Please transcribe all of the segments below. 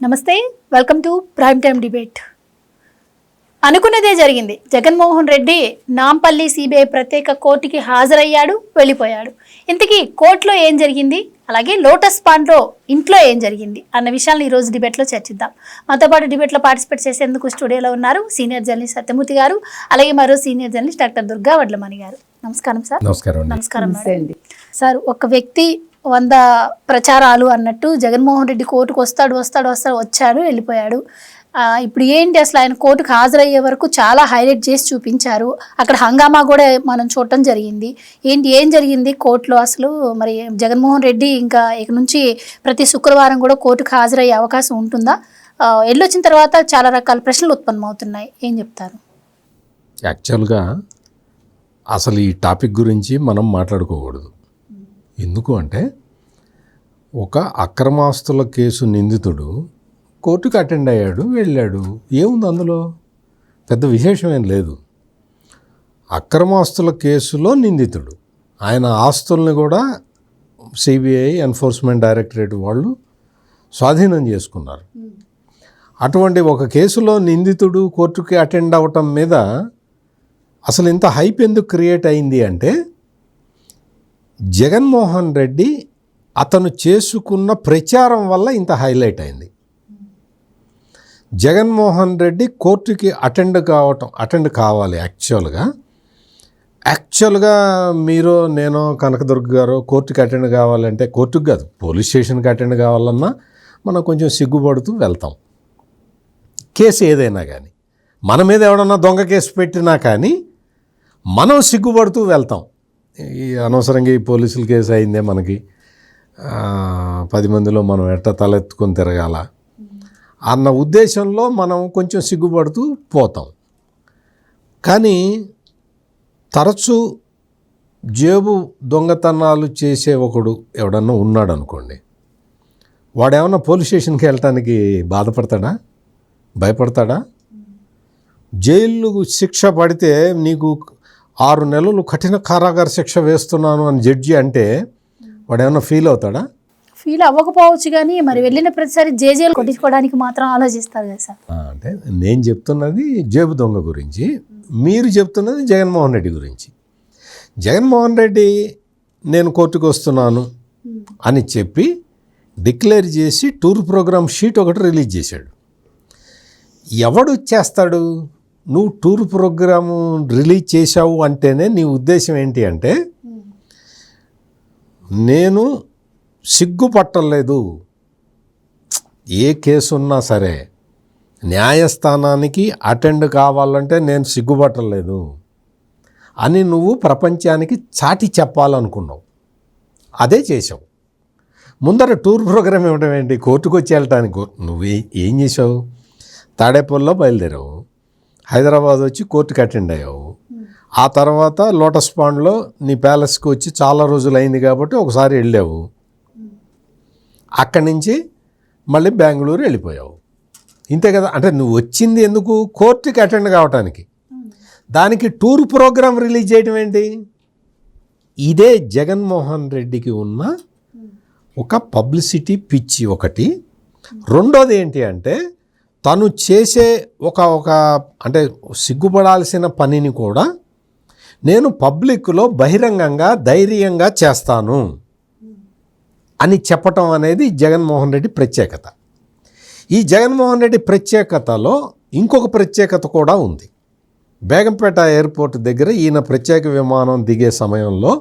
నమస్తే, welcome to prime time debate. అనుకున్నదే జరిగింది. జగన్మోహన్ రెడ్డి నాంపల్లి సిబిఐ ప్రత్యేక కోర్టుకి హాజరయ్యాడు, వెళ్ళిపోయాడు. ఇంతకీ కోర్టులో ఏం జరిగింది, అలాగే లోటస్ పాండ్లో ఇంట్లో ఏం జరిగింది అన్న విషయాలను ఈరోజు డిబేట్లో చర్చిద్దాం. మాతో పాటు డిబేట్లో పార్టిసిపేట్ చేసేందుకు స్టూడియోలో ఉన్నారు సీనియర్ జర్నలిస్ట్ సత్యమూర్తి గారు, అలాగే మరో senior journalist doctor Durga Vadlamani గారు. నమస్కారం సార్. నమస్కారం సార్. ఒక వ్యక్తి 100 ప్రచారాలు అన్నట్టు జగన్మోహన్ రెడ్డి కోర్టుకు వచ్చాడు, వెళ్ళిపోయాడు. ఇప్పుడు ఏంటి అసలు, ఆయన కోర్టుకు హాజరయ్యే వరకు చాలా హైలైట్ చేసి చూపించారు. అక్కడ హంగామా కూడా మనం చూడటం జరిగింది. ఏం జరిగింది కోర్టులో అసలు? మరి జగన్మోహన్ రెడ్డి ఇంకా ఇక నుంచి ప్రతి శుక్రవారం కూడా కోర్టుకు హాజరయ్యే అవకాశం ఉంటుందా? వెళ్ళొచ్చిన తర్వాత చాలా రకాల ప్రశ్నలు ఉత్పన్నమవుతున్నాయి, ఏం చెప్తారు? యాక్చువల్గా అసలు ఈ టాపిక్ గురించి మనం మాట్లాడుకోకూడదు. ఎందుకు అంటే, ఒక అక్రమాస్తుల కేసు నిందితుడు కోర్టుకు అటెండ్ అయ్యాడు, వెళ్ళాడు. ఏముంది అందులో? పెద్ద విశేషం ఏం లేదు. అక్రమాస్తుల కేసులో నిందితుడు, ఆయన ఆస్తుల్ని కూడా సిబిఐ ఎన్ఫోర్స్మెంట్ డైరెక్టరేట్ వాళ్ళు స్వాధీనం చేసుకున్నారు. అటువంటి ఒక కేసులో నిందితుడు కోర్టుకి అటెండ్ అవ్వటం మీద అసలు ఇంత హైప్ ఎందుకు క్రియేట్ అయింది అంటే, జగన్మోహన్ రెడ్డి అతను చేసుకున్న ప్రచారం వల్ల ఇంత హైలైట్ అయింది. జగన్మోహన్ రెడ్డి కోర్టుకి అటెండ్ కావాలి. యాక్చువల్గా మీరు, నేను, కనకదుర్గ గారు కోర్టుకి అటెండ్ కావాలంటే, కోర్టుకు కాదు, పోలీస్ స్టేషన్కి అటెండ్ కావాలన్నా మనం కొంచెం సిగ్గుపడుతూ వెళ్తాం. కేసు ఏదైనా కానీ, మన మీద ఎవడన్నా దొంగ కేసు పెట్టినా కానీ మనం సిగ్గుపడుతూ వెళ్తాం. ఈ అనవసరంగా ఈ పోలీసుల కేసు అయిందే మనకి, 10 మందిలో మనం ఎట్ట తలెత్తుకొని తిరగాల అన్న ఉద్దేశంలో మనం కొంచెం సిగ్గుపడుతూ పోతాం. కానీ తరచూ జేబు దొంగతనాలు చేసే ఒకడు ఎవడన్నా ఉన్నాడు అనుకోండి, వాడేమన్నా పోలీస్ స్టేషన్కి వెళ్ళటానికి బాధపడతాడా, భయపడతాడా? జైలు శిక్ష పడితే నీకు 6 నెలలు కఠిన కారాగార శిక్ష వేస్తున్నాను అని జడ్జి అంటే వాడేమన్నా ఫీల్ అవుతాడా? ఫీల్ అవ్వకపోవచ్చు, కానీ మరి వెళ్ళిన ప్రతిసారి జేజేలు కొట్టించుకోవడానికి మాత్రం ఆలోచిస్తారు కదా సార్. అంటే నేను చెప్తున్నది జేబు దొంగ గురించి, మీరు చెప్తున్నది జగన్మోహన్ రెడ్డి గురించి. జగన్మోహన్ రెడ్డి నేను కోర్టుకు వస్తున్నాను అని చెప్పి డిక్లేర్ చేసి టూర్ ప్రోగ్రామ్ షీట్ ఒకటి రిలీజ్ చేశాడు. ఎవడు చేస్తాడు? నువ్వు టూర్ ప్రోగ్రాము రిలీజ్ చేశావు అంటేనే నీ ఉద్దేశం ఏంటి అంటే, నేను సిగ్గుపట్టలేదు, ఏ కేసు ఉన్నా సరే న్యాయస్థానానికి అటెండ్ కావాలంటే నేను సిగ్గుపట్టలేదు అని నువ్వు ప్రపంచానికి చాటి చెప్పాలనుకున్నావు. అదే చేసావు. ముందర టూర్ ప్రోగ్రామ్ ఇవ్వడం ఏంటి? కోర్టుకు వచ్చి వెళ్ళటానికి. నువ్వు ఏం చేసావు? తాడేపల్లిలో బయలుదేరావు, హైదరాబాద్ వచ్చి కోర్టుకి అటెండ్ అయ్యావు. ఆ తర్వాత లోటస్ పాండ్లో నీ ప్యాలెస్కి వచ్చి చాలా రోజులు అయింది కాబట్టి ఒకసారి వెళ్ళావు. అక్కడి నుంచి మళ్ళీ బెంగళూరు వెళ్ళిపోయావు. ఇంతే కదా. అంటే నువ్వు వచ్చింది ఎందుకు? కోర్టుకి అటెండ్ కావటానికి. దానికి టూర్ ప్రోగ్రామ్ రిలీజ్ చేయడం ఏంటి? ఇదే జగన్మోహన్ రెడ్డికి ఉన్న ఒక పబ్లిసిటీ పిచ్చి ఒకటి. రెండోది ఏంటి అంటే, తను చేసే ఒక అంటే సిగ్గుపడాల్సిన పనిని కూడా నేను పబ్లిక్లో బహిరంగంగా ధైర్యంగా చేస్తాను అని చెప్పటం అనేది జగన్మోహన్ రెడ్డి ప్రత్యేకత. ఈ జగన్మోహన్ రెడ్డి ప్రత్యేకతలో ఇంకొక ప్రత్యేకత కూడా ఉంది. బేగంపేట ఎయిర్పోర్ట్ దగ్గర ఈయన ప్రత్యేక విమానం దిగే సమయంలో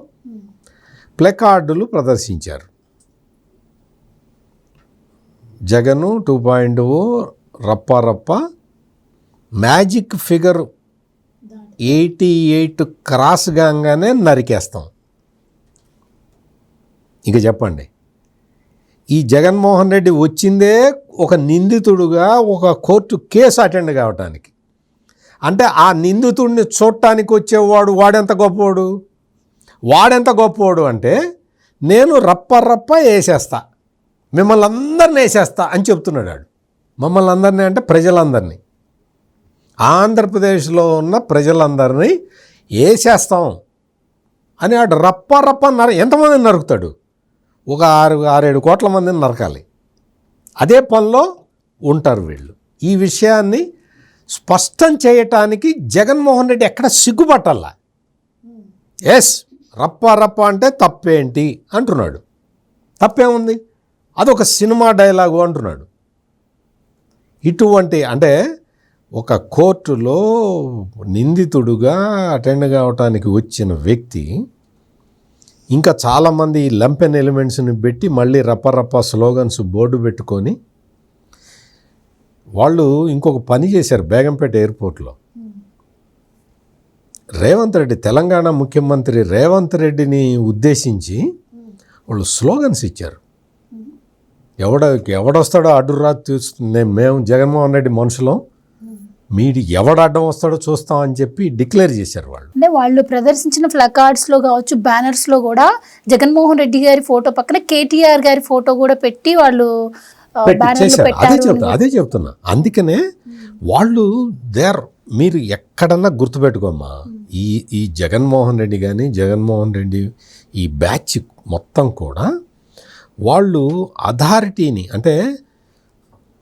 ప్లకార్డులు ప్రదర్శించారు. జగను 2.0 రప్ప మ్యాజిక్ ఫిగర్ 88 క్రాస్ కాగానే నరికేస్తాం. ఇక చెప్పండి, ఈ జగన్మోహన్ రెడ్డి వచ్చిందే ఒక నిందితుడుగా ఒక కోర్టు కేసు అటెండ్ కావటానికి. అంటే ఆ నిందితుడిని చూడటానికి వచ్చేవాడు వాడెంత గొప్పవాడు అంటే, నేను రప్ప వేసేస్తా, మిమ్మల్ని అందరినీ వేసేస్తా అని చెప్తున్నాడు. వాడు మమ్మల్ని అందరినీ అంటే ప్రజలందరినీ, ఆంధ్రప్రదేశ్లో ఉన్న ప్రజలందరినీ వేసేస్తాం అని ఆడు రప్ప ఎంతమందిని నరుకుతాడు? ఒక 6-7 కోట్ల మందిని నరకాలి. అదే పనిలో ఉంటారు వీళ్ళు. ఈ విషయాన్ని స్పష్టం చేయటానికి జగన్మోహన్ రెడ్డి ఎక్కడ సిగ్గుపట్టాలా. ఎస్, రప్ప అంటే తప్పేంటి అంటున్నాడు. తప్పేముంది, అదొక సినిమా డైలాగు అంటున్నాడు. ఇటువంటి అంటే ఒక కోర్టులో నిందితుడుగా అటెండ్ కావటానికి వచ్చిన వ్యక్తి ఇంకా చాలామంది లంపెన్ ఎలిమెంట్స్ని పెట్టి మళ్ళీ రప్ప స్లోగన్స్ బోర్డు పెట్టుకొని వాళ్ళు ఇంకొక పని చేశారు బేగంపేట ఎయిర్పోర్ట్లో. రేవంత్ రెడ్డి, తెలంగాణ ముఖ్యమంత్రి రేవంత్ రెడ్డిని ఉద్దేశించి వాళ్ళు స్లోగన్స్ ఇచ్చారు. ఎవడొస్తాడో అడ్డురా చూస్తుంది, మేము జగన్మోహన్ రెడ్డి మనుషులం, మీడి ఎవడు అడ్డం వస్తాడో చూస్తామని చెప్పి డిక్లేర్ చేశారు వాళ్ళు. అంటే వాళ్ళు ప్రదర్శించిన ప్లకార్డ్స్లో కావచ్చు, బ్యానర్స్లో కూడా జగన్మోహన్ రెడ్డి గారి ఫోటో పక్కన కేటీఆర్ గారి ఫోటో కూడా పెట్టి వాళ్ళు చేశారు. అదే చెప్తున్నా. అందుకనే వాళ్ళు మీరు ఎక్కడన్నా గుర్తుపెట్టుకోమ్మా, ఈ జగన్మోహన్ రెడ్డి కానీ జగన్మోహన్ రెడ్డి ఈ బ్యాచ్ మొత్తం కూడా వాళ్ళు అథారిటీని, అంటే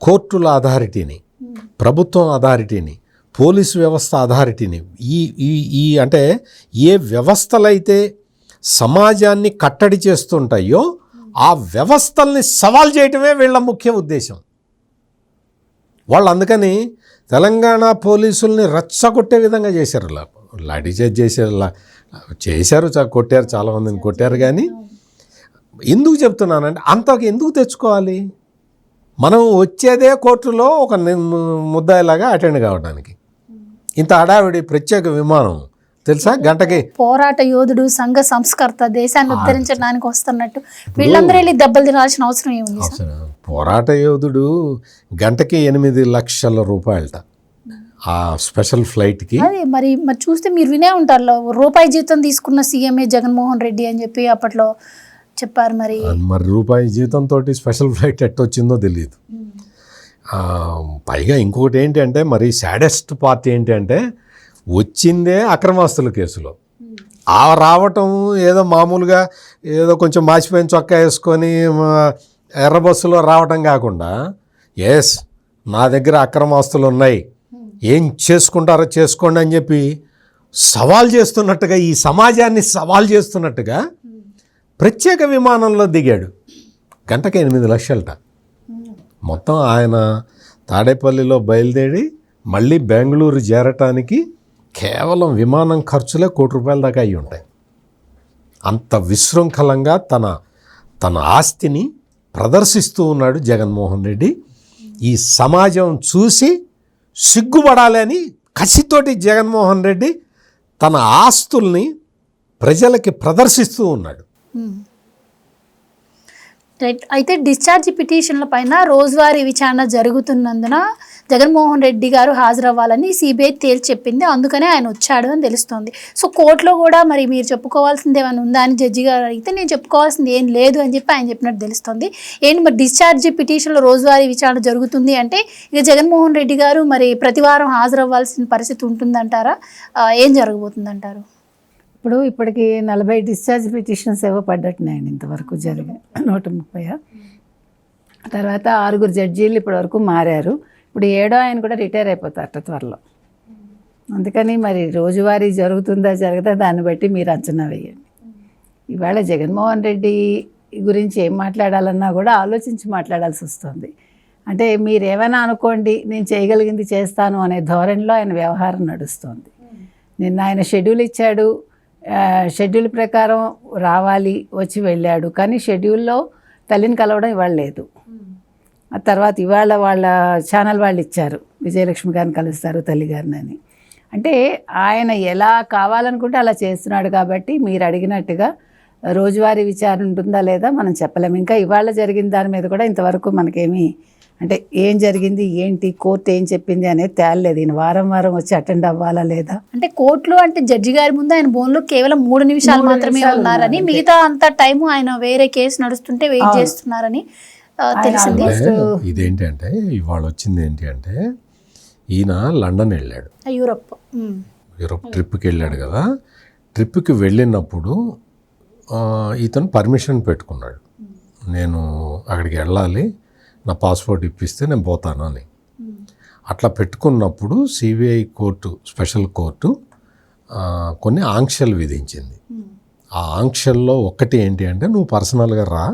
కోర్టుల అథారిటీని, ప్రభుత్వం అథారిటీని, పోలీసు వ్యవస్థ అథారిటీని, ఈ అంటే ఏ వ్యవస్థలైతే సమాజాన్ని కట్టడి చేస్తుంటాయో ఆ వ్యవస్థల్ని సవాల్ చేయటమే వీళ్ళ ముఖ్య ఉద్దేశం. వాళ్ళు అందుకని తెలంగాణ పోలీసుల్ని రెచ్చగొట్టే విధంగా చేశారు. లాఠీ చార్జ్ చేశారు, కొట్టారు, చాలామందిని కొట్టారు. కానీ ఎందుకు చెప్తున్నానంటే అంతకు ఎందుకు తెచ్చుకోవాలి? మనం వచ్చేదే కోర్టులో ఒక ముద్దాయిలాగా అటెండ్ కావడానికి. ఇంత హడావిడి ప్రత్యేక విమానం తెలుసా, గంటకి పోరాట యోధుడు, సంఘ సంస్కర్త, దేశాన్ని ఉద్ధరించడానికి వస్తున్నట్టు వీళ్ళందరూ వెళ్ళి దెబ్బలు తినాల్సిన అవసరం ఏముంది? పోరాట యోధుడు గంటకి 8 లక్షల రూపాయలట ఆ స్పెషల్ ఫ్లైట్కి. అదే మరి చూస్తే మీరు వినే ఉంటారు, రూపాయి జీతం తీసుకున్న సీఎంఏ జగన్మోహన్ రెడ్డి అని చెప్పి అప్పట్లో చెప్పారు. మరి రూపాయి జీతంతో స్పెషల్ ఫ్లైట్ ఎట్టొచ్చిందో తెలియదు. పైగా ఇంకొకటి ఏంటి అంటే, మరి సాడెస్ట్ పార్ట్ ఏంటి అంటే, వచ్చిందే అక్రమాస్తుల కేసులో. ఆ రావటం ఏదో మామూలుగా ఏదో కొంచెం మాసిపోయిన చొక్కా వేసుకొని ఎర్ర బస్సులో రావటం కాకుండా, ఎస్ నా దగ్గర అక్రమాస్తులు ఉన్నాయి, ఏం చేసుకుంటారో చేసుకోండి అని చెప్పి సవాల్ చేస్తున్నట్టుగా, ఈ సమాజాన్ని సవాల్ చేస్తున్నట్టుగా ప్రత్యేక విమానంలో దిగాడు. గంటకి 8 లక్షలట. మొత్తం ఆయన తాడేపల్లిలో బయలుదేరి మళ్ళీ బెంగళూరు చేరటానికి కేవలం విమానం ఖర్చులే ₹1,00,00,000 దాకా అయి ఉంటాయి. అంత విశృంఖలంగా తన ఆస్తిని ప్రదర్శిస్తూ ఉన్నాడు జగన్మోహన్ రెడ్డి. ఈ సమాజం చూసి సిగ్గుపడాలని కసితోటి జగన్మోహన్ రెడ్డి తన ఆస్తుల్ని ప్రజలకి ప్రదర్శిస్తూ ఉన్నాడు. రైట్. అయితే డిశ్చార్జ్ పిటిషన్ల పైన రోజువారీ విచారణ జరుగుతున్నందున జగన్మోహన్ రెడ్డి గారు హాజరవ్వాలని సిబిఐ తేల్చి చెప్పింది. అందుకనే ఆయన వచ్చాడు అని తెలుస్తోంది. సో కోర్టులో కూడా మరి మీరు చెప్పుకోవాల్సింది ఏమైనా ఉందా అని జడ్జి గారు అడిగితే నేను చెప్పుకోవాల్సింది ఏం లేదు అని చెప్పి ఆయన చెప్పినట్టు తెలుస్తుంది. ఏంటి మరి డిశ్చార్జ్ పిటిషన్లో రోజువారీ విచారణ జరుగుతుంది అంటే ఇక జగన్మోహన్ రెడ్డి గారు మరి ప్రతివారం హాజరవ్వాల్సిన పరిస్థితి ఉంటుందంటారా? ఏం జరగబోతుందంటారు? ఇప్పటికి 40 డిశ్చార్జ్ పిటిషన్స్ ఏవో పడ్డట్టున్నాయండి ఇంతవరకు జరిగాయి, 130. తర్వాత 6 జడ్జీలు ఇప్పటివరకు మారారు. ఇప్పుడు 7వ ఆయన కూడా రిటైర్ అయిపోతారట త్వరలో. అందుకని మరి రోజువారీ జరుగుతుందా జరగదా దాన్ని బట్టి మీరు అంచనా వేయండి. ఇవాళ జగన్మోహన్ రెడ్డి గురించి ఏం మాట్లాడాలన్నా కూడా ఆలోచించి మాట్లాడాల్సి వస్తుంది. అంటే మీరు ఏమైనా అనుకోండి, నేను చేయగలిగింది చేస్తాను అనే ధోరణిలో ఆయన వ్యవహారం నడుస్తుంది. నిన్న ఆయన షెడ్యూల్ ఇచ్చాడు, షెడ్యూల్ ప్రకారం రావాలి, వచ్చి వెళ్ళాడు. కానీ షెడ్యూల్లో తల్లిని కలవడం ఇవాళ లేదు. ఆ తర్వాత ఇవాళ వాళ్ళ ఛానల్ వాళ్ళు ఇచ్చారు, విజయలక్ష్మి గారిని కలుస్తారు తల్లి గారిని అని. అంటే ఆయన ఎలా కావాలనుకుంటే అలా చేస్తున్నాడు. కాబట్టి మీరు అడిగినట్టుగా రోజువారీ విచారణ ఉంటుందా లేదా మనం చెప్పలేము. ఇంకా ఇవాళ జరిగిన దాని మీద కూడా ఇంతవరకు మనకేమీ అంటే ఏం జరిగింది ఏంటి, కోర్టు ఏం చెప్పింది అనేది తేలలేదు. ఈయన వారం వచ్చి అటెండ్ అవ్వాలా లేదా అంటే కోర్టులో అంటే జడ్జి గారి ముందు ఆయన బోన్లో కేవలం 3 నిమిషాలు మాత్రమే ఉన్నారని, మిగతా అంత టైం ఆయన వేరే కేసు నడుస్తుంటే వెయిట్ చేస్తున్నారని తెలిసింది. ఇదేంటంటే ఇవాళ వచ్చింది ఏంటి అంటే, ఈయన లండన్ వెళ్ళాడు, యూరోప్ ట్రిప్కి వెళ్ళాడు కదా. ట్రిప్కి వెళ్ళినప్పుడు ఇతను పర్మిషన్ పెట్టుకున్నాడు, నేను అక్కడికి వెళ్ళాలి, నా పాస్పోర్ట్ ఇప్పిస్తే నేను పోతాను అని. అట్లా పెట్టుకున్నప్పుడు సిబిఐ కోర్టు, స్పెషల్ కోర్టు కొన్ని ఆంక్షలు విధించింది. ఆ ఆంక్షల్లో ఒక్కటి ఏంటి అంటే, నువ్వు పర్సనల్గా రా,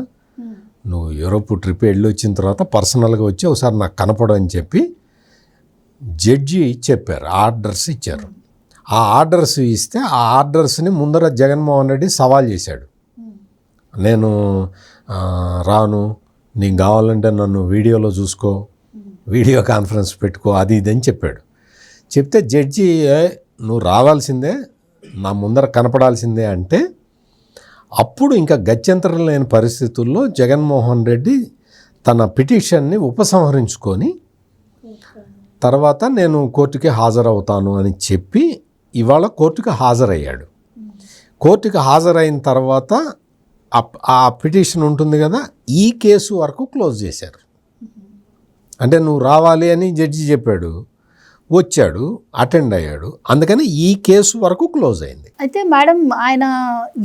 నువ్వు యూరోప్ ట్రిప్ వెళ్ళి వచ్చిన తర్వాత పర్సనల్గా వచ్చి ఒకసారి నాకు కనపడు అని చెప్పి జడ్జి చెప్పారు, ఆర్డర్స్ ఇచ్చారు. ఆ ఆర్డర్స్ ఇస్తే ఆ ఆర్డర్స్ని ముందర జగన్మోహన్ రెడ్డి సవాల్ చేశాడు. నేను రాను, నీకు కావాలంటే నన్ను వీడియోలో చూసుకో, వీడియో కాన్ఫరెన్స్ పెట్టుకో, అది ఇది అని చెప్పాడు. చెప్తే జడ్జి నువ్వు రావాల్సిందే, నా ముందర కనపడాల్సిందే అంటే అప్పుడు ఇంకా గత్యంతరం లేని పరిస్థితుల్లో జగన్మోహన్ రెడ్డి తన పిటిషన్ని ఉపసంహరించుకొని తర్వాత నేను కోర్టుకి హాజరవుతాను అని చెప్పి ఇవాళ కోర్టుకి హాజరయ్యాడు. కోర్టుకి హాజరైన తర్వాత ఆ పిటిషన్ ఉంటుంది కదా, ఈ కేసు వరకు క్లోజ్ చేశారు. అంటే నువ్వు రావాలి అని జడ్జి చెప్పాడు, వచ్చాడు, అటెండ్ అయ్యాడు, అందుకని ఈ కేసు వరకు క్లోజ్ అయింది. అయితే మేడం, ఆయన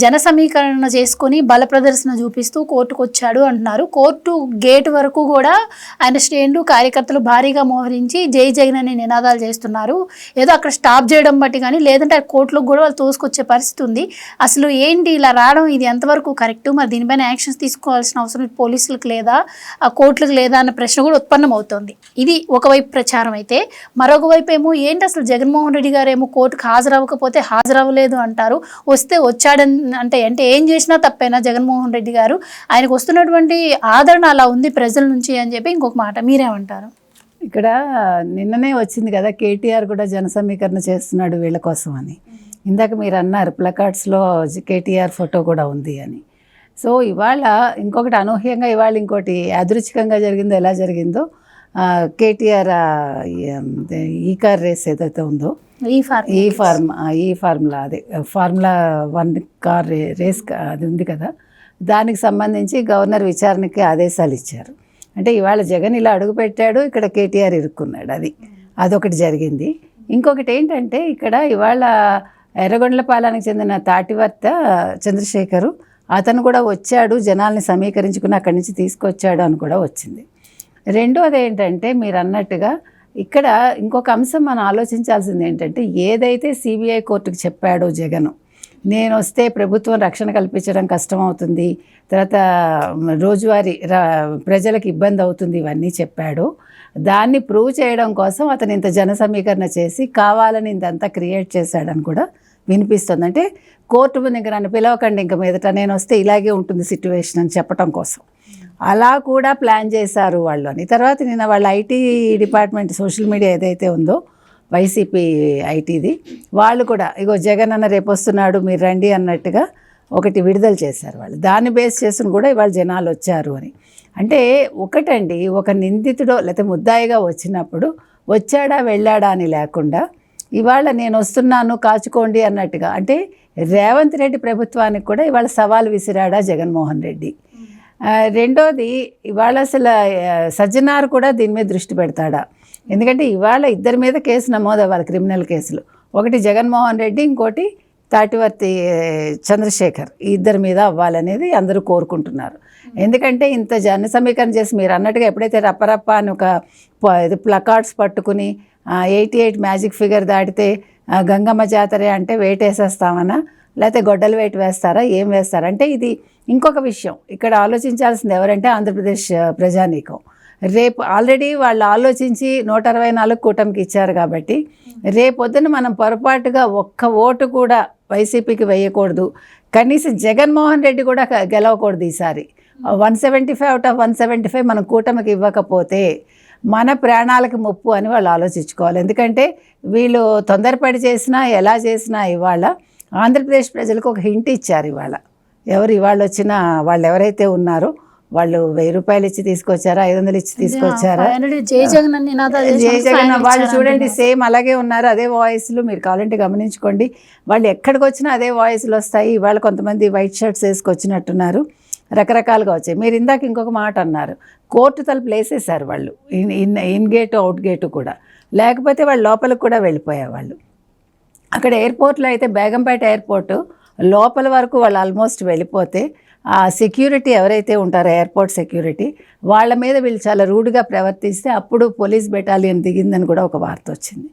జన సమీకరణ చేసుకొని బల ప్రదర్శన చూపిస్తూ కోర్టుకు వచ్చాడు అంటున్నారు. కోర్టు గేట్ వరకు కూడా ఆయన శ్రేణులు, కార్యకర్తలు భారీగా మోహరించి జై జగన్ అని నినాదాలు చేస్తున్నారు. ఏదో అక్కడ స్టాప్ చేయడం బట్టి కానీ, లేదంటే కోర్టులకు కూడా వాళ్ళు తోసుకొచ్చే పరిస్థితి ఉంది. అసలు ఏంటి ఇలా రావడం, ఇది ఎంతవరకు కరెక్టు? మరి దీనిపైన యాక్షన్స్ తీసుకోవాల్సిన అవసరం పోలీసులకు లేదా, ఆ కోర్టులకు లేదా అన్న ప్రశ్న కూడా ఉత్పన్నం అవుతుంది. ఇది ఒకవైపు ప్రచారం అయితే, మరొక వైపు ఏమో ఏంటి అసలు జగన్మోహన్ రెడ్డి గారు ఏమో కోర్టుకు హాజరవ్వకపోతే హాజరవ్వలేదు అంటారు, వస్తే వచ్చాడని అంటే ఏం చేసినా తప్పేనా జగన్మోహన్ రెడ్డి గారు? ఆయనకు వస్తున్నటువంటి ఆదరణ అలా ఉంది ప్రజల నుంచి అని చెప్పి ఇంకొక మాట, మీరేమంటారు? ఇక్కడ నిన్ననే వచ్చింది కదా, కేటీఆర్ కూడా జన సమీకరణ చేస్తున్నాడు వీళ్ళ కోసం అని. ఇందాక మీరు అన్నారు ప్లకార్డ్స్లో కేటీఆర్ ఫోటో కూడా ఉంది అని. సో ఇవాళ ఇంకొకటి అనూహ్యంగా, ఇవాళ ఇంకోటి యాదృచ్ఛికంగా జరిగిందో, ఎలా జరిగిందో, కేటీఆర్ ఈ కార్ రేస్ ఏదైతే ఉందో, ఫార్ములా 1 కార్ రేస్ అది ఉంది కదా, దానికి సంబంధించి గవర్నర్ విచారణకి ఆదేశాలు ఇచ్చారు. అంటే ఇవాళ జగన్ ఇలా అడుగు పెట్టాడు, ఇక్కడ కేటీఆర్ ఇరుక్కున్నాడు, అదొకటి జరిగింది. ఇంకొకటి ఏంటంటే, ఇక్కడ ఇవాళ ఎర్రగొండలపాలెంకి చెందిన తాటివర్త చంద్రశేఖరు, అతను కూడా వచ్చాడు, జనాల్ని సమీకరించుకుని అక్కడి నుంచి తీసుకొచ్చాడు అని కూడా వచ్చింది. రెండోది ఏంటంటే, మీరు అన్నట్టుగా ఇక్కడ ఇంకొక అంశం మనం ఆలోచించాల్సింది ఏంటంటే, ఏదైతే సిబిఐ కోర్టుకు చెప్పాడో జగన్, నేను వస్తే ప్రభుత్వం రక్షణ కల్పించడం కష్టమవుతుంది, తర్వాత రోజువారీ ప్రజలకు ఇబ్బంది అవుతుంది, ఇవన్నీ చెప్పాడు. దాన్ని ప్రూవ్ చేయడం కోసం అతను ఇంత జన సమీకరణ చేసి కావాలని ఇంతంతా క్రియేట్ చేశాడని కూడా వినిపిస్తుంది. అంటే కోర్టు ముందు ఇంక నన్ను పిలవకండి, ఇంక మీదట నేను వస్తే ఇలాగే ఉంటుంది సిట్యువేషన్ అని చెప్పడం కోసం అలా కూడా ప్లాన్ చేశారు వాళ్ళు అని. తర్వాత నిన్న వాళ్ళ ఐటీ డిపార్ట్మెంట్, సోషల్ మీడియా ఏదైతే ఉందో వైసీపీ ఐటీది, వాళ్ళు కూడా ఇగో జగన్ అన్న రేపు వస్తున్నాడు మీరు రండి అన్నట్టుగా ఒకటి విడుదల చేశారు వాళ్ళు. దాన్ని బేస్ చేసుకుని కూడా ఇవాళ జనాలు వచ్చారు అని. అంటే ఒకటండి, ఒక నిందితుడో లేకపోతే ముద్దాయిగా వచ్చినప్పుడు వచ్చాడా వెళ్ళాడా అని లేకుండా ఇవాళ నేను వస్తున్నాను కాచుకోండి అన్నట్టుగా, అంటే రేవంత్ రెడ్డి ప్రభుత్వానికి కూడా ఇవాళ సవాల్ విసిరాడా జగన్మోహన్ రెడ్డి. రెండోది, ఇవాళ అసలు సజ్జనార్ కూడా దీని మీద దృష్టి పెడతాడా? ఎందుకంటే ఇవాళ ఇద్దరి మీద కేసు నమోదు అవ్వాలి, క్రిమినల్ కేసులు. ఒకటి జగన్మోహన్ రెడ్డి, ఇంకోటి తాటివర్తి చంద్రశేఖర్, ఈ ఇద్దరి మీద అవ్వాలనేది అందరూ కోరుకుంటున్నారు. ఎందుకంటే ఇంత జన సమీకరణ చేసి మీరు అన్నట్టుగా ఎప్పుడైతే రప్పరప్ప అని ఒక ప్లకార్డ్స్ పట్టుకుని 88 మ్యాజిక్ ఫిగర్ దాటితే గంగమ్మ జాతర అంటే వెయిట్ వేసేస్తామన్నా, లేకపోతే గొడ్డలు వెయిట్ వేస్తారా, ఏం వేస్తారంటే, ఇది ఇంకొక విషయం ఇక్కడ ఆలోచించాల్సింది ఎవరంటే ఆంధ్రప్రదేశ్ ప్రజానీకం. రేపు ఆల్రెడీ వాళ్ళు ఆలోచించి 124 కూటమికి ఇచ్చారు కాబట్టి రేపొద్దున మనం పొరపాటుగా ఒక్క ఓటు కూడా వైసీపీకి వేయకూడదు, కనీసం జగన్మోహన్ రెడ్డి కూడా గెలవకూడదు ఈసారి. 175 అవుట్ ఆఫ్ 175 మనం కూటమికి ఇవ్వకపోతే మన ప్రాణాలకు ముప్పు అని వాళ్ళు ఆలోచించుకోవాలి. ఎందుకంటే వీళ్ళు తొందరపడి చేసినా ఎలా చేసినా ఇవాళ ఆంధ్రప్రదేశ్ ప్రజలకు ఒక హింట్ ఇచ్చారు. ఇవాళ వచ్చిన వాళ్ళు ఎవరైతే ఉన్నారో వాళ్ళు 1000 రూపాయలు ఇచ్చి తీసుకొచ్చారా, 500 ఇచ్చి తీసుకొచ్చారా, జై జగన్ వాళ్ళు చూడండి సేమ్ అలాగే ఉన్నారు, అదే వాయిస్లు. మీరు కావాలంటే గమనించుకోండి, వాళ్ళు ఎక్కడికి వచ్చినా అదే వాయిస్లు వస్తాయి. ఇవాళ కొంతమంది వైట్ షర్ట్స్ వేసుకొచ్చినట్టున్నారు, రకరకాలుగా వచ్చాయి. మీరు ఇందాక ఇంకొక మాట అన్నారు, కోర్టు తలుపులు వేసేసారు వాళ్ళు, ఇన్ గేటు అవుట్ గేటు కూడా, లేకపోతే వాళ్ళు లోపలికి కూడా వెళ్ళిపోయేవాళ్ళు. అక్కడ ఎయిర్పోర్ట్లో అయితే బేగంపేట ఎయిర్పోర్టు లోపల వరకు వాళ్ళు ఆల్మోస్ట్ వెళ్ళిపోతే ఆ సెక్యూరిటీ ఎవరైతే ఉంటారో ఎయిర్పోర్ట్ సెక్యూరిటీ వాళ్ళ మీద వీళ్ళు చాలా రూడ్గా ప్రవర్తిస్తే అప్పుడు పోలీస్ బెటాలియన్ దిగిందని కూడా ఒక వార్త వచ్చింది.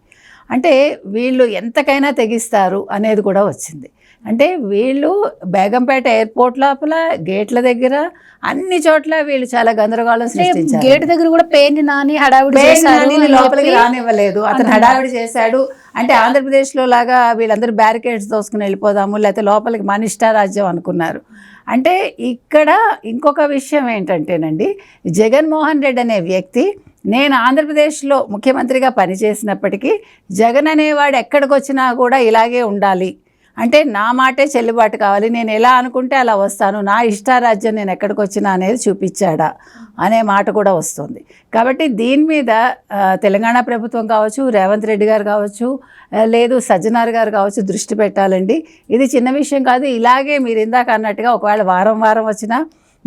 అంటే వీళ్ళు ఎంతకైనా తెగిస్తారు అనేది కూడా వచ్చింది. అంటే వీళ్ళు బేగంపేట ఎయిర్పోర్ట్ లోపల గేట్ల దగ్గర అన్ని చోట్ల వీళ్ళు చాలా గందరగోళం సృష్టించారు. గేట్ దగ్గర కూడా పేర్ని నాని హడావిడి లోపలికి రానివ్వలేదు, అతను హడావిడి చేశాడు. అంటే ఆంధ్రప్రదేశ్లో లాగా వీళ్ళందరూ బ్యారికేడ్స్ దోసుకుని వెళ్ళిపోదాము, లేకపోతే లోపలికి మన ఇష్టారాజ్యం అనుకున్నారు. అంటే ఇక్కడ ఇంకొక విషయం ఏంటంటేనండి, జగన్మోహన్ రెడ్డి అనే వ్యక్తి నేను ఆంధ్రప్రదేశ్లో ముఖ్యమంత్రిగా పనిచేసినప్పటికీ జగన్ అనేవాడు ఎక్కడికి వచ్చినా కూడా ఇలాగే ఉండాలి, అంటే నా మాటే చెల్లుబాటు కావాలి, నేను ఎలా అనుకుంటే అలా వస్తాను, నా ఇష్టారాజ్యం నేను ఎక్కడికి వచ్చినా అనేది చూపించాడా అనే మాట కూడా వస్తుంది. కాబట్టి దీని మీద తెలంగాణ ప్రభుత్వం కావచ్చు, రేవంత్ రెడ్డి గారు కావచ్చు, లేదు సజ్జనార్ గారు కావచ్చు దృష్టి పెట్టాలండి. ఇది చిన్న విషయం కాదు. ఇలాగే మీరు ఇందాక అన్నట్టుగా ఒకవేళ వారం వారం వచ్చినా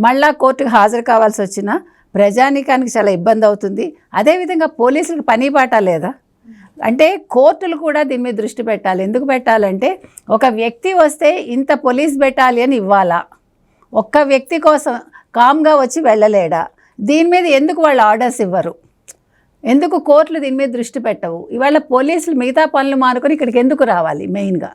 మళ్ళా కోర్టుకు హాజరు కావాల్సి వచ్చినా ప్రజానీకానికి చాలా ఇబ్బంది అవుతుంది. అదేవిధంగా పోలీసులకు పని పాట లేదా అంటే కోర్టులు కూడా దీని మీద దృష్టి పెట్టాలి. ఎందుకు పెట్టాలంటే ఒక వ్యక్తి వస్తే ఇంత పోలీస్ బెటాలియన్ ఇవ్వాలా, ఒక్క వ్యక్తి కోసం కామ్గా వచ్చి వెళ్ళలేడా, దీని మీద ఎందుకు వాళ్ళు ఆర్డర్స్ ఇవ్వరు, ఎందుకు కోర్టులు దీని మీద దృష్టి పెట్టవు? ఇవాళ పోలీసులు మిగతా పనులు మానుకొని ఇక్కడికి ఎందుకు రావాలి? మెయిన్గా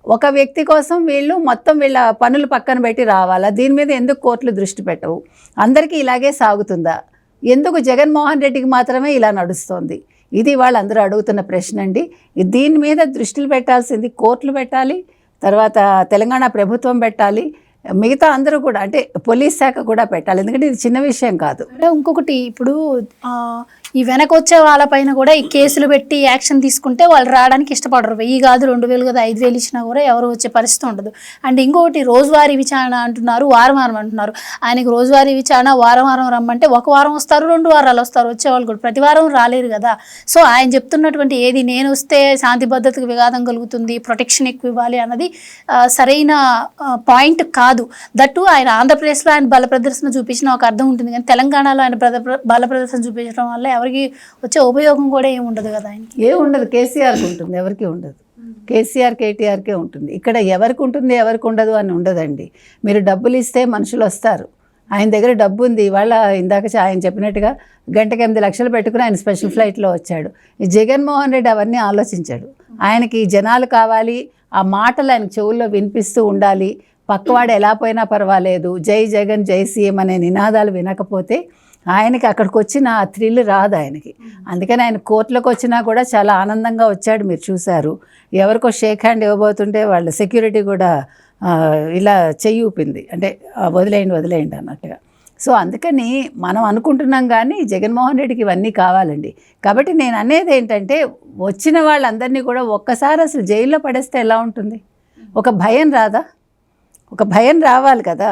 ఒక వ్యక్తి కోసం వీళ్ళు మొత్తం వీళ్ళ పనులు పక్కన పెట్టి రావాలా? దీని మీద ఎందుకు కోర్టులు దృష్టి పెట్టవు? అందరికీ ఇలాగే సాగుతుందా? ఎందుకు జగన్మోహన్ రెడ్డికి మాత్రమే ఇలా నడుస్తోంది? ఇది వాళ్ళందరూ అడుగుతున్న ప్రశ్న అండి. దీని మీద దృష్టిలు పెట్టాల్సింది కోర్టులు పెట్టాలి, తర్వాత తెలంగాణ ప్రభుత్వం పెట్టాలి, మిగతా అందరూ కూడా అంటే పోలీస్ శాఖ కూడా పెట్టాలి. ఎందుకంటే ఇది చిన్న విషయం కాదు. అంటే ఇంకొకటి ఇప్పుడు ఈ వెనకొచ్చే వాళ్ళపైన కూడా ఈ కేసులు పెట్టి యాక్షన్ తీసుకుంటే వాళ్ళు రావడానికి ఇష్టపడరు. 1000 కాదు 2000 కాదు 5000 ఇచ్చినా కూడా ఎవరు వచ్చే పరిస్థితి ఉండదు. అండ్ ఇంకొకటి రోజువారీ విచారణ అంటున్నారు, వారం వారం అంటున్నారు. ఆయనకు రోజువారీ విచారణ వారం వారం రమ్మంటే ఒక వారం వస్తారు, 2 వారాలు వస్తారు, వచ్చేవాళ్ళు కూడా ప్రతి వారం రాలేరు కదా. సో ఆయన చెప్తున్నటువంటి ఏది నేను వస్తే శాంతి భద్రతకు విఘాతం కలుగుతుంది, ప్రొటెక్షన్ ఎక్కువ ఇవ్వాలి అన్నది సరైన పాయింట్ కాదు. దట్టు ఆయన ఆంధ్రప్రదేశ్లో ఆయన బల ప్రదర్శన చూపించిన ఒక అర్థం ఉంటుంది, కానీ తెలంగాణలో ఆయన బల ప్రదర్శన చూపించడం వల్ల ఎవరికి వచ్చే ఉపయోగం కూడా ఏమి ఉండదు కదా. ఆయనకి ఏముండదు, కేసీఆర్కి ఉంటుంది, ఎవరికి ఉండదు. కేసీఆర్ కేటీఆర్కే ఉంటుంది. ఇక్కడ ఎవరికి ఉంటుంది ఎవరికి ఉండదు అని ఉండదండి. మీరు డబ్బులు ఇస్తే మనుషులు వస్తారు. ఆయన దగ్గర డబ్బు ఉంది. ఇవాళ ఇందాక ఆయన చెప్పినట్టుగా గంటకి 8 లక్షలు పెట్టుకుని ఆయన స్పెషల్ ఫ్లైట్లో వచ్చాడు. ఈ జగన్మోహన్ రెడ్డి అవన్నీ ఆలోచించాడు. ఆయనకి జనాలు కావాలి, ఆ మాటలు ఆయన చెవుల్లో వినిపిస్తూ ఉండాలి, పక్కవాడు ఎలా పోయినా పర్వాలేదు, జై జగన్ జై సీఎం అనే నినాదాలు వినకపోతే ఆయనకి అక్కడికి వచ్చిన ఆ థ్రిల్ రాదు ఆయనకి. అందుకని ఆయన కోర్టులకు వచ్చినా కూడా చాలా ఆనందంగా వచ్చాడు. మీరు చూశారు, ఎవరికో షేక్ హ్యాండ్ ఇవ్వబోతుంటే వాళ్ళ సెక్యూరిటీ కూడా ఇలా చెయ్యి ఊపింది, అంటే వదిలేయండి అన్నట్టుగా. సో అందుకని మనం అనుకుంటున్నాం కానీ జగన్మోహన్ రెడ్డికి ఇవన్నీ కావాలండి. కాబట్టి నేను అనేది ఏంటంటే వచ్చిన వాళ్ళందరినీ కూడా ఒక్కసారి అసలు జైల్లో పడేస్తే ఎలా ఉంటుంది? ఒక భయం రాదా? ఒక భయం రావాలి కదా.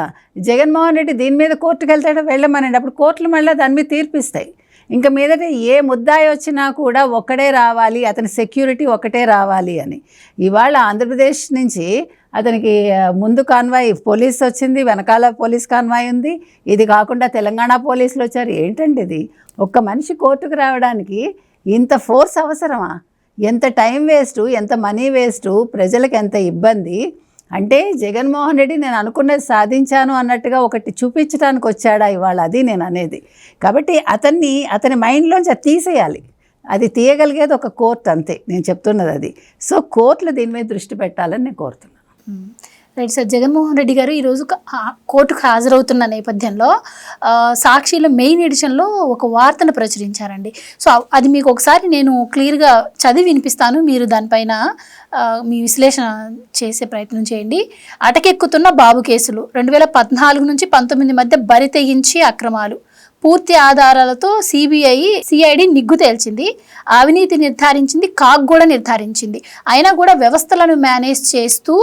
జగన్మోహన్ రెడ్డి దీని మీద కోర్టుకు వెళ్తాడో వెళ్ళమనండి, అప్పుడు కోర్టులు మళ్ళీ దాని మీద తీర్పిస్తాయి. ఇంకా మీదట ఏ ముద్దాయి వచ్చినా కూడా ఒక్కడే రావాలి, అతని సెక్యూరిటీ ఒకటే రావాలి అని. ఇవాళ ఆంధ్రప్రదేశ్ నుంచి అతనికి ముందు కాన్వాయ్ పోలీస్ వచ్చింది, వెనకాల పోలీస్ కాన్వాయ్ ఉంది, ఇది కాకుండా తెలంగాణ పోలీసులు వచ్చారు. ఏంటండి ఇది? ఒక్క మనిషి కోర్టుకు రావడానికి ఇంత ఫోర్స్ అవసరమా? ఎంత టైం వేస్టు, ఎంత మనీ వేస్టు, ప్రజలకు ఎంత ఇబ్బంది. అంటే జగన్మోహన్ రెడ్డి నేను అనుకున్నది సాధించాను అన్నట్టుగా ఒకటి చూపించడానికి వచ్చాడా ఇవాళ? అది నేను అనేది. కాబట్టి అతని మైండ్లోంచి అది తీసేయాలి. అది తీయగలిగేది ఒక కోర్టు, అంతే నేను చెప్తున్నది అది. సో కోర్టులు దీని మీద దృష్టి పెట్టాలని నేను కోరుతున్నాను. Right sir. జగన్మోహన్ రెడ్డి గారు ఈరోజు కోర్టుకు హాజరవుతున్న నేపథ్యంలో సాక్షిలో మెయిన్ ఎడిషన్లో ఒక వార్తను ప్రచురించారండి. సో అది మీకు ఒకసారి నేను క్లియర్గా చదివి వినిపిస్తాను, మీరు దానిపైన మీ విశ్లేషణ చేసే ప్రయత్నం చేయండి. అటకెక్కుతున్న బాబు కేసులు 2014 నుంచి 19 మధ్య బరి తెగించి అక్రమాలు, పూర్తి ఆధారాలతో సిఐడి నిగ్గు తేల్చింది, అవినీతి నిర్ధారించింది, కాగ్ కూడా నిర్ధారించింది. అయినా కూడా వ్యవస్థలను మేనేజ్ చేస్తూ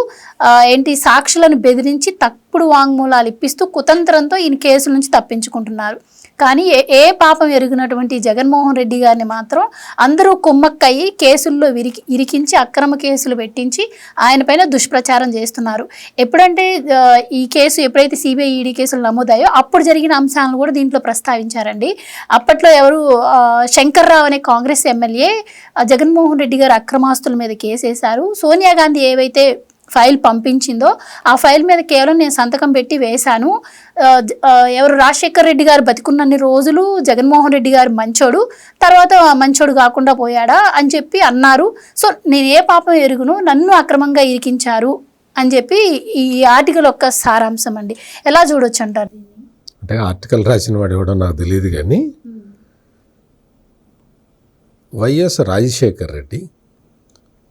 సాక్షులను బెదిరించి తప్పుడు వాంగ్మూలాలు ఇప్పిస్తూ కుతంత్రంతో ఈయన కేసుల నుంచి తప్పించుకుంటున్నారు. కానీ ఏ పాపం ఎరిగినటువంటి జగన్మోహన్ రెడ్డి గారిని మాత్రం అందరూ కుమ్మక్కయ్యి కేసుల్లో ఇరికించి అక్రమ కేసులు పెట్టించి ఆయన పైన దుష్ప్రచారం చేస్తున్నారు. ఎప్పుడంటే ఈ కేసు ఎప్పుడైతే సిబిఐ ఈడీ కేసులు నమోదాయో అప్పుడు జరిగిన అంశాలను కూడా దీంట్లో ప్రస్తావించారండి. అప్పట్లో ఎవరు శంకర్రావు అనే కాంగ్రెస్ ఎమ్మెల్యే జగన్మోహన్ రెడ్డి గారు అక్రమాస్తుల మీద కేసు వేశారు. సోనియా గాంధీ ఏవైతే ఫైల్ పంపించిందో ఆ ఫైల్ మీద కేవలం నేను సంతకం పెట్టి వేశాను. ఎవరు రాజశేఖర్ రెడ్డి గారు బతికున్నన్ని రోజులు జగన్మోహన్ రెడ్డి గారు మంచోడు, తర్వాత మంచోడు కాకుండా పోయాడా అని చెప్పి అన్నారు. సో నేను ఏ పాపం ఎరుగును, నన్ను అక్రమంగా ఇరికించారు అని చెప్పి ఈ ఆర్టికల్ యొక్క సారాంశం అండి. ఎలా చూడొచ్చు అంటారు? అంటే ఆర్టికల్ రాసిన వాడు ఎవడో నాకు తెలియదు, కానీ వైఎస్ రాజశేఖర్ రెడ్డి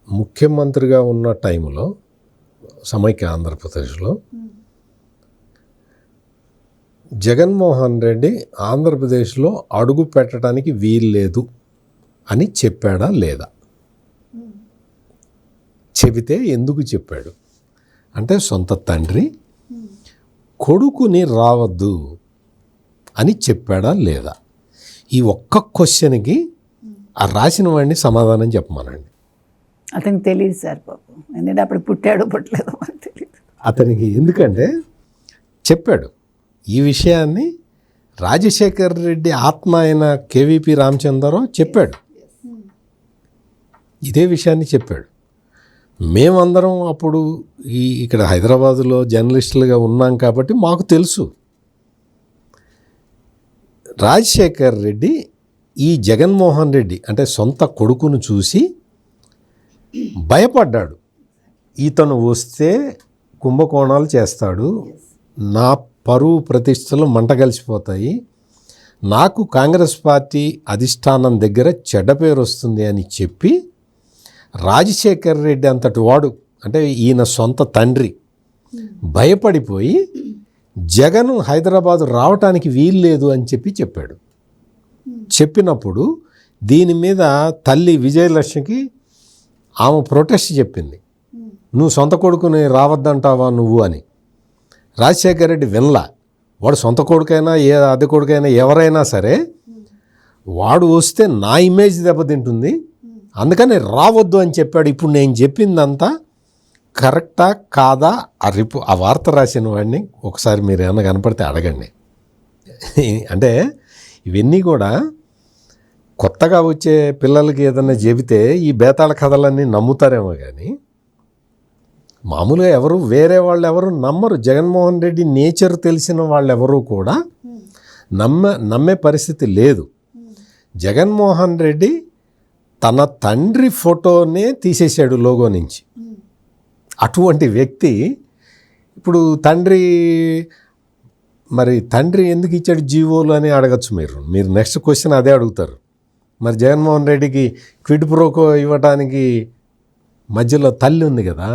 ముఖ్యమంత్రిగా ఉన్న టైంలో సమైక్య ఆంధ్రప్రదేశ్లో జగన్మోహన్ రెడ్డి ఆంధ్రప్రదేశ్లో అడుగు పెట్టడానికి వీల్లేదు అని చెప్పాడా లేదా? చెబితే ఎందుకు చెప్పాడు అంటే సొంత తండ్రి కొడుకుని రావద్దు అని చెప్పాడా లేదా? ఈ ఒక్క క్వశ్చన్కి ఆ రాసిన వాడిని సమాధానం చెప్పమనండి. అతనికి తెలియదు సార్ పాపం, ఎందుకంటే అప్పుడు పుట్టాడు పుట్టలేదు అని తెలియదు అతనికి. ఎందుకంటే చెప్పాడు ఈ విషయాన్ని రాజశేఖర్ రెడ్డి ఆత్మ అయిన కేవీపీ రామచంద్రరావు చెప్పాడు, ఇదే విషయాన్ని చెప్పాడు. మేమందరం అప్పుడు ఇక్కడ హైదరాబాదులో జర్నలిస్టులుగా ఉన్నాం కాబట్టి మాకు తెలుసు. రాజశేఖర్ రెడ్డి ఈ జగన్మోహన్ రెడ్డి అంటే సొంత కొడుకును చూసి భయపడ్డాడు. ఇతను వస్తే కుంభకోణాలు చేస్తాడు, నా పరువు ప్రతిష్టలు మంట కలిసిపోతాయి, నాకు కాంగ్రెస్ పార్టీ అధిష్టానం దగ్గర చెడ్డ పేరు వస్తుంది అని చెప్పి రాజశేఖర్ రెడ్డి అంతటి వాడు అంటే ఈయన సొంత తండ్రి భయపడిపోయి జగన్ హైదరాబాదు రావటానికి వీల్లేదు అని చెప్పాడు. చెప్పినప్పుడు దీని మీద తల్లి విజయలక్ష్మికి ఆమె ప్రొటెస్ట్ చెప్పింది, నువ్వు సొంత కొడుకుని రావద్దంటావా నువ్వు అని. రాజశేఖర్ రెడ్డి వినలా. వాడు సొంత కొడుకైనా అద్దె కొడుకైనా ఎవరైనా సరే వాడు వస్తే నా ఇమేజ్ దెబ్బతింటుంది, అందుకని రావద్దు అని చెప్పాడు. ఇప్పుడు నేను చెప్పిందంతా కరెక్టా కాదా ఆ వార్త రాసిన వాడిని ఒకసారి మీరు ఏమైనా కనపడితే అడగండి. అంటే ఇవన్నీ కూడా కొత్తగా వచ్చే పిల్లలకి ఏదైనా చెబితే ఈ బేతాళ కథలన్నీ నమ్ముతారేమో, కానీ మామూలుగా ఎవరు వేరే వాళ్ళు ఎవరు నమ్మరు. జగన్మోహన్ రెడ్డి నేచర్ తెలిసిన వాళ్ళు ఎవరు కూడా నమ్మే పరిస్థితి లేదు. జగన్మోహన్ రెడ్డి తన తండ్రి ఫోటోనే తీసేశాడు లోగో నుంచి. అటువంటి వ్యక్తి ఇప్పుడు తండ్రి ఎందుకు ఇచ్చాడు జీవోలు అని అడగచ్చు మీరు నెక్స్ట్ క్వశ్చన్ అదే అడుగుతారు. మరి జగన్మోహన్ రెడ్డికి క్విడ్ ప్రోకో ఇవ్వటానికి మధ్యలో తల్లి ఉంది కదా,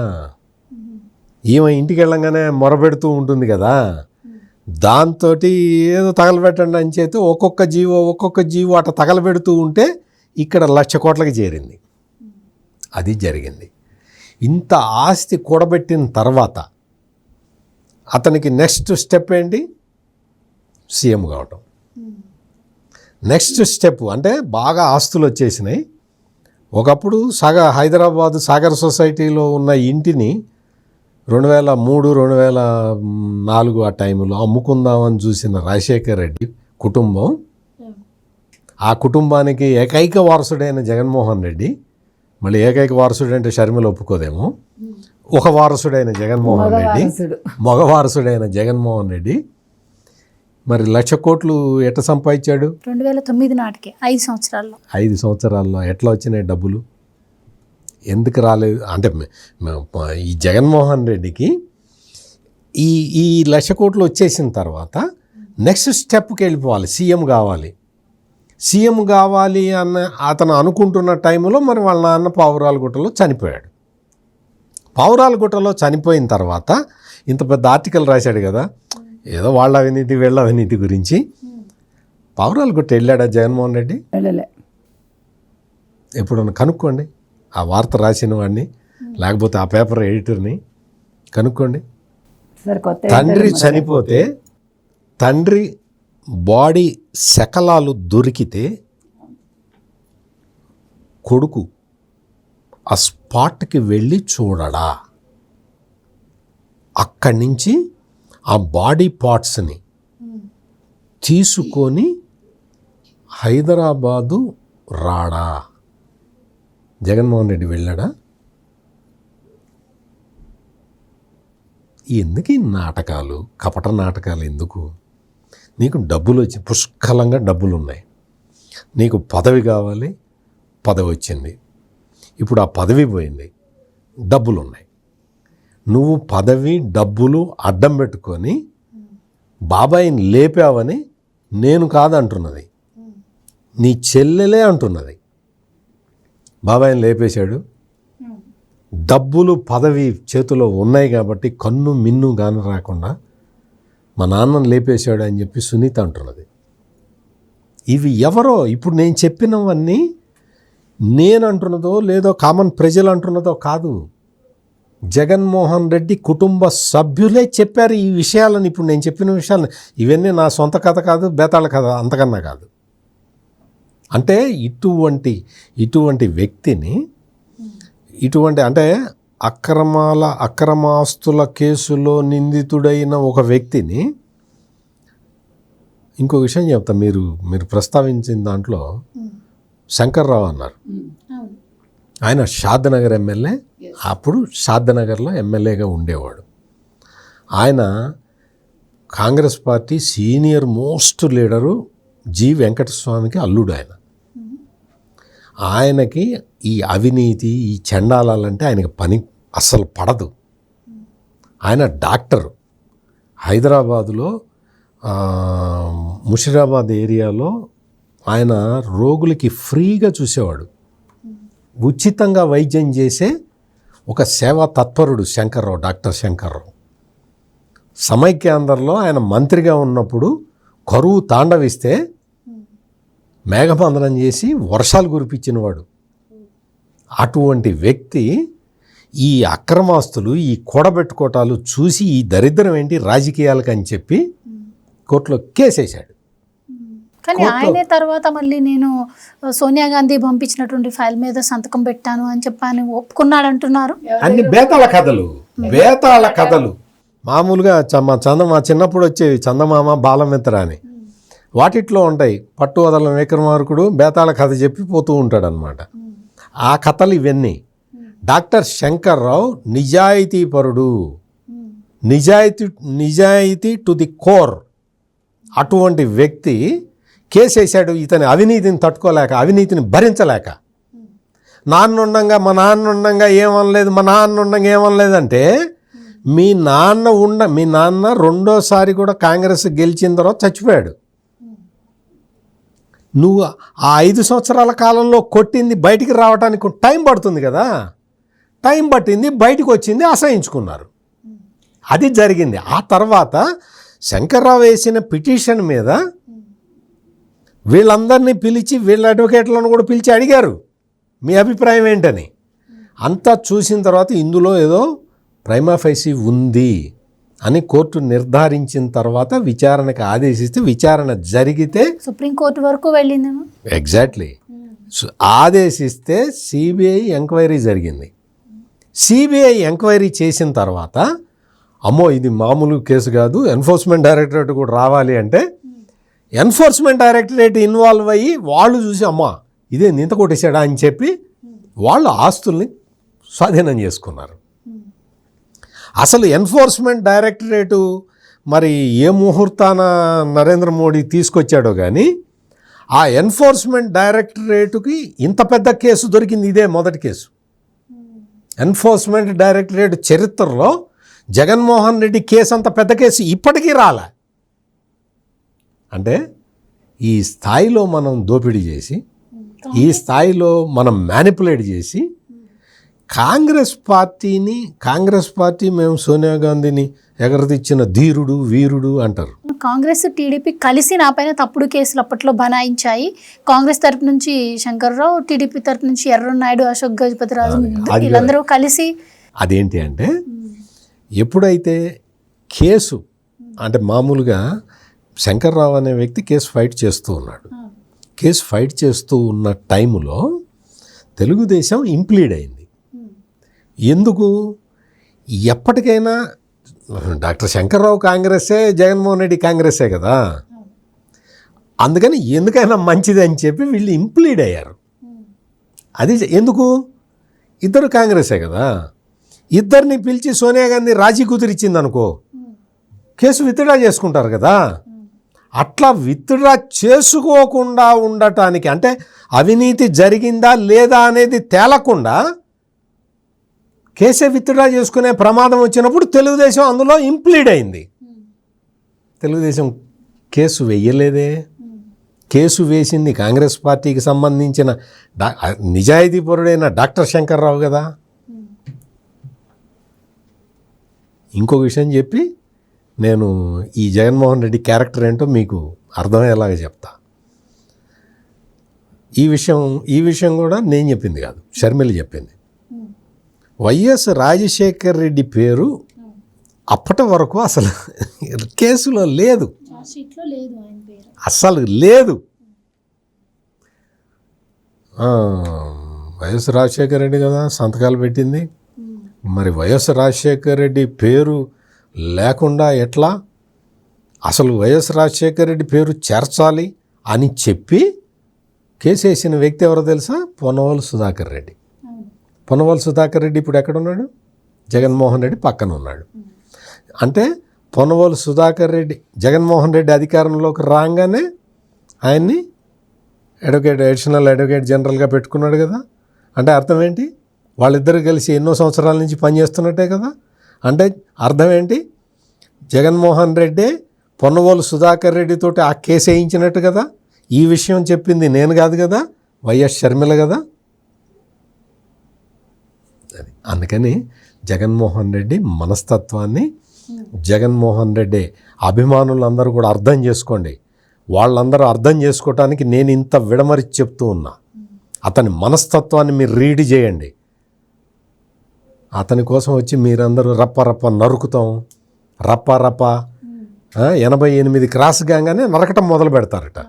ఈమె ఇంటికి వెళ్ళంగానే మొరపెడుతూ ఉంటుంది కదా, దాంతో ఏదో తగలబెట్టండి అని చేతి ఒక్కొక్క జీవో అట్లా తగలబెడుతూ ఉంటే ఇక్కడ 1,00,000 కోట్లకి చేరింది. అది జరిగింది. ఇంత ఆస్తి కూడబెట్టిన తర్వాత అతనికి నెక్స్ట్ స్టెప్ ఏంటి? సీఎం కావటం. నెక్స్ట్ స్టెప్ అంటే బాగా ఆస్తులు వచ్చేసినాయి. ఒకప్పుడు హైదరాబాద్ సాగర్ సొసైటీలో ఉన్న ఇంటిని 2003, 2004 ఆ టైంలో అమ్ముకుందామని చూసిన రాజశేఖర్ రెడ్డి కుటుంబం, ఆ కుటుంబానికి ఏకైక వారసుడైన జగన్మోహన్ రెడ్డి, మళ్ళీ ఏకైక వారసుడు అంటే షర్మిల ఒప్పుకోదేమో, ఒక వారసుడైన జగన్మోహన్ రెడ్డి, మగ వారసుడైన జగన్మోహన్ రెడ్డి మరి 1,00,000 కోట్లు ఎట్లా సంపాదించాడు? 2009 నాటికి 5 సంవత్సరాల్లో. 5 సంవత్సరాల్లో ఎట్లా వచ్చినాయి డబ్బులు? ఎందుకు రాలేదు అంటే ఈ జగన్మోహన్ రెడ్డికి ఈ 1,00,000 కోట్లు వచ్చేసిన తర్వాత నెక్స్ట్ స్టెప్కి వెళ్ళిపోవాలి, సీఎం కావాలి. సీఎం కావాలి అన్న అతను అనుకుంటున్న టైంలో మరి వాళ్ళ నాన్న పావురాలగుట్టలో చనిపోయాడు. పావురాలగుట్టలో చనిపోయిన తర్వాత ఇంత పెద్ద ఆర్టికల్ రాశాడు కదా, ఏదో వాళ్ళ అవినీతి వీళ్ళ అవినీతి గురించి. పావురాలగుట్ట వెళ్ళాడా జగన్మోహన్ రెడ్డి? వెళ్ళలే. ఎప్పుడన్నా కనుక్కోండి ఆ వార్త రాసిన వాడిని, లేకపోతే ఆ పేపర్ ఎడిటర్ని కనుక్కోండి. తండ్రి చనిపోతే తండ్రి బాడీ శకలాలు దొరికితే కొడుకు ఆ స్పాట్కి వెళ్ళి చూడడా? అక్కడి నుంచి ఆ బాడీ పార్ట్స్ని తీసుకొని హైదరాబాదు రాడా? జగన్మోహన్ రెడ్డి వెళ్ళాడా? ఎందుకు ఈ నాటకాలు, కపట నాటకాలు ఎందుకు? నీకు డబ్బులు వచ్చి పుష్కలంగా డబ్బులు ఉన్నాయి, నీకు పదవి కావాలి, పదవి వచ్చింది, ఇప్పుడు ఆ పదవి పోయింది, డబ్బులు ఉన్నాయి. నువ్వు పదవి డబ్బులు అడ్డం పెట్టుకొని బాబాయిని లేపావని నేను కాదంటున్నది, నీ చెల్లెలే అంటున్నది. బాబాయిని లేపేశాడు, డబ్బులు పదవి చేతిలో ఉన్నాయి కాబట్టి కన్ను మిన్ను గాని రాకుండా మా నాన్నను లేపేశాడు అని చెప్పి సునీత అంటున్నది. ఇవి ఎవరో ఇప్పుడు నేను చెప్పినవన్నీ నేను అంటున్నదో లేదో కామన్ ప్రజలు అంటున్నదో కాదు, జగన్మోహన్ రెడ్డి కుటుంబ సభ్యులే చెప్పారు ఈ విషయాలను. ఇప్పుడు నేను చెప్పిన విషయాలను, ఇవన్నీ నా సొంత కథ కాదు, బేతాళ కథ అంతకన్నా కాదు. అంటే ఇటువంటి వ్యక్తిని, అంటే అక్రమాస్తుల కేసులో నిందితుడైన ఒక వ్యక్తిని, ఇంకో విషయం చెప్తా, మీరు ప్రస్తావించిన దాంట్లో శంకర్రావు అన్నారు. ఆయన షాద్నగర్ ఎమ్మెల్యే, అప్పుడు షాద్నగర్లో ఎమ్మెల్యేగా ఉండేవాడు. ఆయన Congress party senior most leader G వెంకటస్వామికి అల్లుడు. ఆయనకి ఈ అవినీతి, ఈ చండాలాలంటే ఆయనకి పని అస్సలు పడదు. ఆయన డాక్టరు, హైదరాబాదులో ముషిరాబాద్ ఏరియాలో ఆయన రోగులకి ఫ్రీగా చూసేవాడు, ఉచితంగా వైద్యం చేసే ఒక సేవా తత్పరుడు శంకర్రావు, డాక్టర్ శంకర్రావు. సమైక్యాంధ్రలో ఆయన మంత్రిగా ఉన్నప్పుడు కరువు తాండవిస్తే మేఘబంధనం చేసి వర్షాలు కురిపించినవాడు. అటువంటి వ్యక్తి ఈ అక్రమాస్తులు, ఈ కూడబెట్టుకోటాలు చూసి ఈ దరిద్రం ఏంటి రాజకీయాలకు అని చెప్పి కోర్టులో కేసేశాడు. కానీ ఆయనే తర్వాత మళ్ళీ నేను సోనియా గాంధీ పంపించినటువంటి ఫైల్ మీద సంతకం పెట్టాను అని చెప్పని ఒప్పుకున్నాడు అంటున్నారు. అన్ని బేతాళ కథలు మామూలుగా మా చిన్నప్పుడు వచ్చేవి చందమామ బాలమిత్ర అని, వాటిట్లో ఉంటాయి. పట్టు వదల విక్రమార్కుడు బేతాళ కథ చెప్పి పోతూ ఉంటాడనమాట. ఆ కథలు ఇవన్నీ. డాక్టర్ శంకర్రావు నిజాయితీపరుడు, నిజాయితీ టు ది కోర్. అటువంటి వ్యక్తి కేసేశాడు. ఇతని అవినీతిని తట్టుకోలేక, అవినీతిని భరించలేక, మా నాన్న ఉండంగా ఏమనలేదంటే, మీ నాన్న రెండోసారి కూడా కాంగ్రెస్ గెలిచిన తర్వాత చచ్చిపోయాడు. నువ్వు ఆ 5 సంవత్సరాల కాలంలో కొట్టింది బయటికి రావడానికి టైం పడుతుంది కదా, టైం పట్టింది, బయటికి వచ్చింది, అసహించుకున్నారు. అది జరిగింది. ఆ తర్వాత శంకర్రావు వేసిన పిటిషన్ మీద వీళ్ళందరినీ పిలిచి, వీళ్ళ అడ్వకేట్లను కూడా పిలిచి అడిగారు మీ అభిప్రాయం ఏంటని. అంతా చూసిన తర్వాత ఇందులో ఏదో ప్రైమా ఫైసీ ఉంది అని కోర్టు నిర్ధారించిన తర్వాత విచారణకు ఆదేశిస్తే, విచారణ జరిగితే సుప్రీంకోర్టు వరకు వెళ్ళింది. ఎగ్జాక్ట్లీ ఆదేశిస్తే సిబిఐ ఎంక్వైరీ జరిగింది. సిబిఐ ఎంక్వైరీ చేసిన తర్వాత, అమ్మో ఇది మామూలు కేసు కాదు, ఎన్ఫోర్స్మెంట్ డైరెక్టరేట్ కూడా రావాలి అంటే, ఎన్ఫోర్స్మెంట్ డైరెక్టరేట్ ఇన్వాల్వ్ అయ్యి వాళ్ళు చూసి, అమ్మా ఇదే ఇంత కొట్టేశాడా అని చెప్పి వాళ్ళు ఆస్తుల్ని స్వాధీనం చేసుకున్నారు. అసలు ఎన్ఫోర్స్మెంట్ డైరెక్టరేటు మరి ఏ ముహూర్తాన నరేంద్ర మోడీ తీసుకొచ్చాడో కానీ, ఆ ఎన్ఫోర్స్మెంట్ డైరెక్టరేటుకి ఇంత పెద్ద కేసు దొరికింది, ఇదే మొదటి కేసు. ఎన్ఫోర్స్మెంట్ డైరెక్టరేట్ చరిత్రలో జగన్మోహన్ రెడ్డి కేసు అంత పెద్ద కేసు ఇప్పటికీ రాలే. అంటే ఈ స్థాయిలో మనం దోపిడీ చేసి, ఈ స్థాయిలో మనం మ్యానిపులేట్ చేసి, కాంగ్రెస్ పార్టీ మేము సోనియా గాంధీని ఎగరదిచ్చిన ధీరుడు, వీరుడు అంటారు. కాంగ్రెస్ టీడీపీ కలిసి నా పైన తప్పుడు కేసులు అప్పట్లో బనాయించాయి. కాంగ్రెస్ తరపు నుంచి శంకర్రావు, టీడీపీ తరపు నుంచి ఎర్రన్నాయుడు, అశోక్ గజపతిరాజు, వీళ్ళందరూ కలిసి. అదేంటి అంటే, ఎప్పుడైతే కేసు అంటే మామూలుగా శంకర్రావు అనే వ్యక్తి కేసు ఫైట్ చేస్తూ ఉన్నాడు. కేసు ఫైట్ చేస్తూ ఉన్న టైంలో తెలుగుదేశం ఇంప్లీడ్ అయింది. ఎందుకు? ఎప్పటికైనా డాక్టర్ శంకర్రావు కాంగ్రెస్సే, జగన్మోహన్ రెడ్డి కాంగ్రెస్సే కదా, అందుకని ఎందుకైనా మంచిది అని చెప్పి వీళ్ళు ఇంప్లీడ్ అయ్యారు. అది ఎందుకు? ఇద్దరు కాంగ్రెస్సే కదా. ఇద్దరిని పిలిచి సోనియా గాంధీ రాజీ కుదిరిచ్చింది అనుకో, కేసు విత్డ్రా చేసుకుంటారు కదా. అట్లా విత్డ్రా చేసుకోకుండా ఉండటానికి, అంటే అవినీతి జరిగిందా లేదా అనేది తేలకుండా కేసే విత్డ్రా చేసుకునే ప్రమాదం వచ్చినప్పుడు తెలుగుదేశం అందులో ఇంప్లీడ్ అయింది. తెలుగుదేశం కేసు వెయ్యలేదే. కేసు వేసింది కాంగ్రెస్ పార్టీకి సంబంధించిన నిజాయితీపరుడైన డాక్టర్ శంకర్రావు కదా. ఇంకొక విషయం చెప్పి నేను ఈ జగన్మోహన్ రెడ్డి క్యారెక్టర్ ఏంటో మీకు అర్థమయ్యేలాగా చెప్తా. ఈ విషయం కూడా నేను చెప్పింది కాదు, షర్మిల చెప్పింది. వైఎస్ రాజశేఖర్ రెడ్డి పేరు అప్పటి వరకు అసలు కేసులో లేదు, అస్సలు లేదు. వైఎస్ రాజశేఖర్ రెడ్డి కదా సంతకాలు పెట్టింది. మరి వైఎస్ రాజశేఖర్ రెడ్డి పేరు లేకుండా ఎట్లా? అసలు వైఎస్ రాజశేఖర్ రెడ్డి పేరు చేర్చాలి అని చెప్పి కేసు వేసిన వ్యక్తి ఎవరో తెలుసా? పొన్నవోలు సుధాకర్ రెడ్డి. పొన్నవోలు సుధాకర్ రెడ్డి ఇప్పుడు ఎక్కడున్నాడు? జగన్మోహన్ రెడ్డి పక్కన ఉన్నాడు. అంటే పొన్నవోలు సుధాకర్ రెడ్డి జగన్మోహన్ రెడ్డి అధికారంలోకి రాగానే ఆయన్ని అడిషనల్ అడ్వకేట్ జనరల్గా పెట్టుకున్నాడు కదా. అంటే అర్థం ఏంటి? వాళ్ళిద్దరు కలిసి ఎన్నో సంవత్సరాల నుంచి పనిచేస్తున్నట్టే కదా. అంటే అర్థం ఏంటి? జగన్మోహన్ రెడ్డి పొన్నవోలు సుధాకర్ రెడ్డితోటి ఆ కేసు వేయించినట్టు కదా. ఈ విషయం చెప్పింది నేను కాదు కదా, వైఎస్ షర్మిల కదా. అందుకని జగన్మోహన్ రెడ్డి మనస్తత్వాన్ని జగన్మోహన్ రెడ్డి అభిమానులందరూ కూడా అర్థం చేసుకోండి. వాళ్ళందరూ అర్థం చేసుకోవటానికి నేను ఇంత విడమరిచి చెప్తూ ఉన్నా. అతని మనస్తత్వాన్ని మీరు రీడ్ చేయండి. అతని కోసం వచ్చి మీరందరూ రప్ప నరుకుతాం, రప్ప 88 క్రాస్ కాగానే నరకటం మొదలు పెడతారట.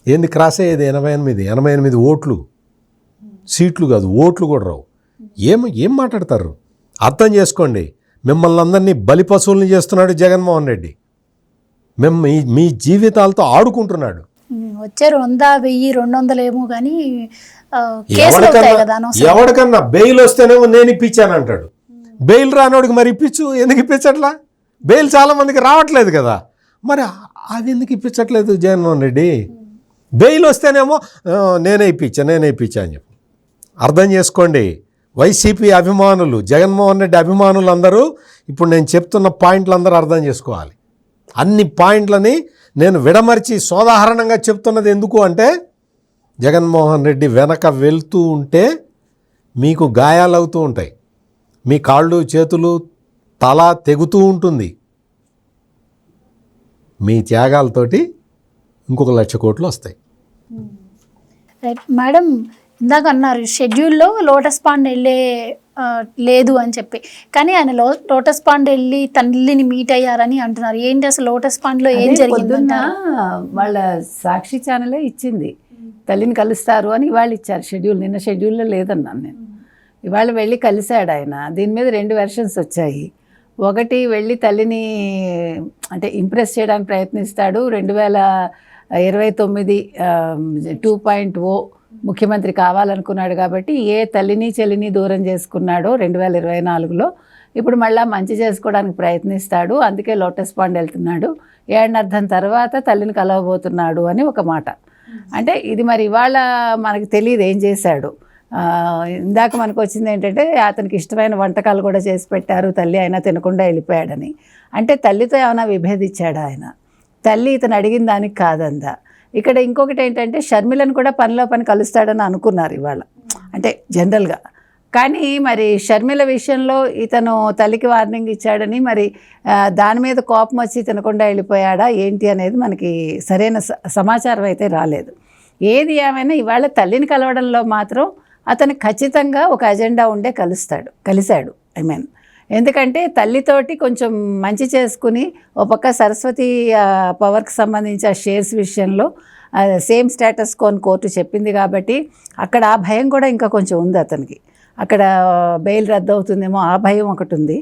ఏంది క్రాస్ అయ్యేది? 88 ఓట్లు, సీట్లు కాదు, ఓట్లు కూడా రావు. ఏం మాట్లాడతారు? అర్థం చేసుకోండి. మిమ్మల్ని అందరినీ బలి పశువుల్ని చేస్తున్నాడు జగన్మోహన్ రెడ్డి. మీ జీవితాలతో ఆడుకుంటున్నాడు. వచ్చే 100, 1000, 200 ఏమో కానీ ఎవరికన్నా బెయిల్ వస్తేనేమో నేను ఇప్పించానంటాడు. బెయిల్ రానోడికి మరి ఇప్పించు. ఎందుకు ఇప్పించట్లా? బెయిల్ చాలా మందికి రావట్లేదు కదా. మరి అది ఎందుకు ఇప్పించట్లేదు జగన్మోహన్ రెడ్డి? బెయిల్ వస్తేనేమో నేనే ఇప్పించా అని చెప్పి. అర్థం చేసుకోండి. వైసీపీ అభిమానులు, జగన్మోహన్ రెడ్డి అభిమానులు అందరూ ఇప్పుడు నేను చెప్తున్న పాయింట్లు అందరూ అర్థం చేసుకోవాలి. అన్ని పాయింట్లని నేను విడమర్చి సోదాహరణంగా చెప్తున్నది ఎందుకు అంటే, జగన్మోహన్ రెడ్డి వెనక వెళ్తూ ఉంటే మీకు గాయాలవుతూ ఉంటాయి. మీ కాళ్ళు చేతులు తల తెగుతూ ఉంటుంది. మీ త్యాగాలతోటి ఇంకొక 1,00,000 కోట్లు వస్తాయి. మేడం ఇందాక అన్నారు షెడ్యూల్లో లోటస్ పాండ్ వెళ్ళే లేదు అని చెప్పి, కానీ ఆయన లోటస్ పాండ్ వెళ్ళి తల్లిని మీట్ అయ్యారని అంటున్నారు. ఏంటి అసలు లోటస్ పాండ్లో ఏం జరిగిందన్నా? వాళ్ళ సాక్షి ఛానలే ఇచ్చింది, తల్లిని కలుస్తారు అని ఇవాళ ఇచ్చారు షెడ్యూల్. నిన్న షెడ్యూల్లో లేదన్నాను నేను. ఇవాళ వెళ్ళి కలిశాడు ఆయన. దీని మీద 2 వెర్షన్స్ వచ్చాయి. ఒకటి వెళ్ళి తల్లిని అంటే ఇంప్రెస్ చేయడానికి ప్రయత్నిస్తాడు. 2029 2.0 ముఖ్యమంత్రి కావాలనుకున్నాడు కాబట్టి ఏ తల్లిని చెల్లిని దూరం చేసుకున్నాడో 2024లో ఇప్పుడు మళ్ళీ మంచి చేసుకోవడానికి ప్రయత్నిస్తాడు. అందుకే లోటస్ పాండ్ వెళ్తున్నాడు. 7:30 తర్వాత తల్లిని కలవబోతున్నాడు అని ఒక మాట. అంటే ఇది మరి ఇవాళ మనకు తెలియదు ఏం చేశాడు. ఇందాక మనకు వచ్చింది ఏంటంటే అతనికి ఇష్టమైన వంటకాలు కూడా చేసి పెట్టారు తల్లి, అయినా తినకుండా వెళ్ళిపోయాడని. అంటే తల్లితో ఏమైనా విభేదించాడు ఆయన? తల్లి ఇతను అడిగిన దానికి కాదందా. ఇక్కడ ఇంకొకటి ఏంటంటే షర్మిలను కూడా పనిలో పని కలుస్తాడని అనుకున్నారు ఇవాళ, అంటే జనరల్గా. కానీ మరి షర్మిల విషయంలో ఇతను తల్లికి వార్నింగ్ ఇచ్చాడని, మరి దాని మీద కోపం వచ్చి తినకుండా వెళ్ళిపోయాడా ఏంటి అనేది మనకి సరైన సమాచారం అయితే రాలేదు. ఏది ఏమైనా ఇవాళ తల్లిని కలవడంలో మాత్రం అతను ఖచ్చితంగా ఒక అజెండా ఉండే కలిశాడు. ఎందుకంటే తల్లితోటి కొంచెం మంచి చేసుకుని ఒక పక్క సరస్వతి పవర్కి సంబంధించి ఆ షేర్స్ విషయంలో సేమ్ స్టేటస్ కోని కోర్టు చెప్పింది కాబట్టి అక్కడ ఆ భయం కూడా ఇంకా కొంచెం ఉంది అతనికి. అక్కడ బెయిల్ రద్దు అవుతుందేమో ఆ భయం ఒకటి ఉంది.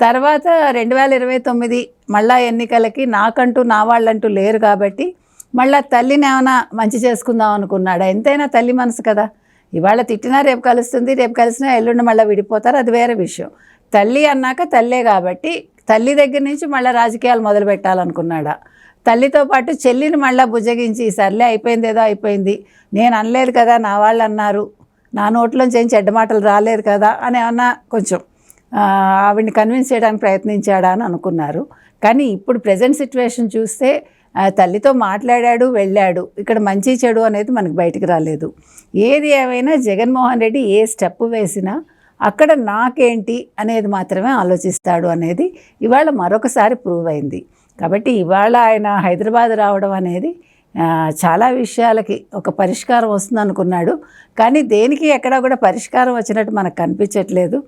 తర్వాత 2029 మళ్ళా ఎన్నికలకి నాకంటూ నా వాళ్ళంటూ లేరు కాబట్టి మళ్ళీ తల్లిని ఏమైనా మంచి చేసుకుందాం అనుకున్నాడా? ఎంతైనా తల్లి మనసు కదా. ఇవాళ తిట్టినా రేపు కలుస్తుంది, రేపు కలిసినా ఎల్లుండి మళ్ళీ విడిపోతారు, అది వేరే విషయం. తల్లి అన్నాక తల్లే కాబట్టి తల్లి దగ్గర నుంచి మళ్ళీ రాజకీయాలు మొదలు పెట్టాలనుకున్నాడా? తల్లితో పాటు చెల్లిని మళ్ళీ బుజ్జగించి సర్లే అయిపోయింది ఏదో అయిపోయింది, నేను అనలేదు కదా, నా వాళ్ళు అన్నారు, నా నోట్లోంచి ఏం చెడ్డ మాటలు రాలేదు కదా అని ఏమన్నా కొంచెం ఆవిడ్ని కన్విన్స్ చేయడానికి ప్రయత్నించాడా అని అనుకున్నారు. కానీ ఇప్పుడు ప్రజెంట్ సిచ్యువేషన్ చూస్తే తల్లితో మాట్లాడాడు, వెళ్ళాడు. ఇక్కడ మంచి చెడు అనేది మనకు బయటికి రాలేదు. ఏది ఏమైనా జగన్మోహన్ రెడ్డి ఏ స్టెప్ వేసినా అక్కడ నాకేంటి అనేది మాత్రమే ఆలోచిస్తాడు అనేది ఇవాళ మరొకసారి ప్రూవ్ అయింది. కాబట్టి ఇవాళ ఆయన హైదరాబాద్ రావడం అనేది చాలా విషయాలకి ఒక పరిష్కారం వస్తుంది అనుకున్నాడు. కానీ దేనికి ఎక్కడా కూడా పరిష్కారం వచ్చినట్టు మనకు కనిపించట్లేదు.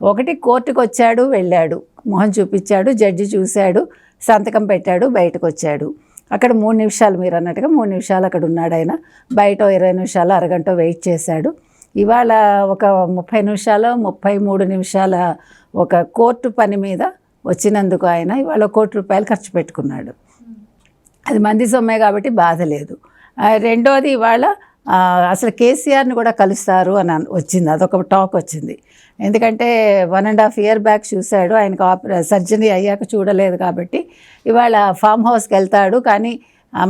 ఒకటి కోర్టుకు వచ్చాడు, వెళ్ళాడు, మొహం చూపించాడు, జడ్జి చూశాడు, సంతకం పెట్టాడు, బయటకు వచ్చాడు. అక్కడ 3 నిమిషాలు మీరు అన్నట్టుగా 3 నిమిషాలు అక్కడ ఉన్నాడు ఆయన. బయట 20 నిమిషాలు అరగంట వెయిట్ చేశాడు. ఇవాళ ఒక 30 నిమిషాలు 33 నిమిషాల ఒక కోర్టు పని మీద వచ్చినందుకు ఆయన ఇవాళ ₹1 ఖర్చు పెట్టుకున్నాడు. అది మంది సొమ్మే కాబట్టి బాధ లేదు. రెండోది ఇవాళ అసలు కేసీఆర్ని కూడా కలుస్తారు అని వచ్చింది, అదొక టాక్ వచ్చింది. ఎందుకంటే 1.5 years బ్యాక్ చూశాడు, ఆయనకు సర్జరీ అయ్యాక చూడలేదు కాబట్టి ఇవాళ ఫామ్ హౌస్కి వెళ్తాడు. కానీ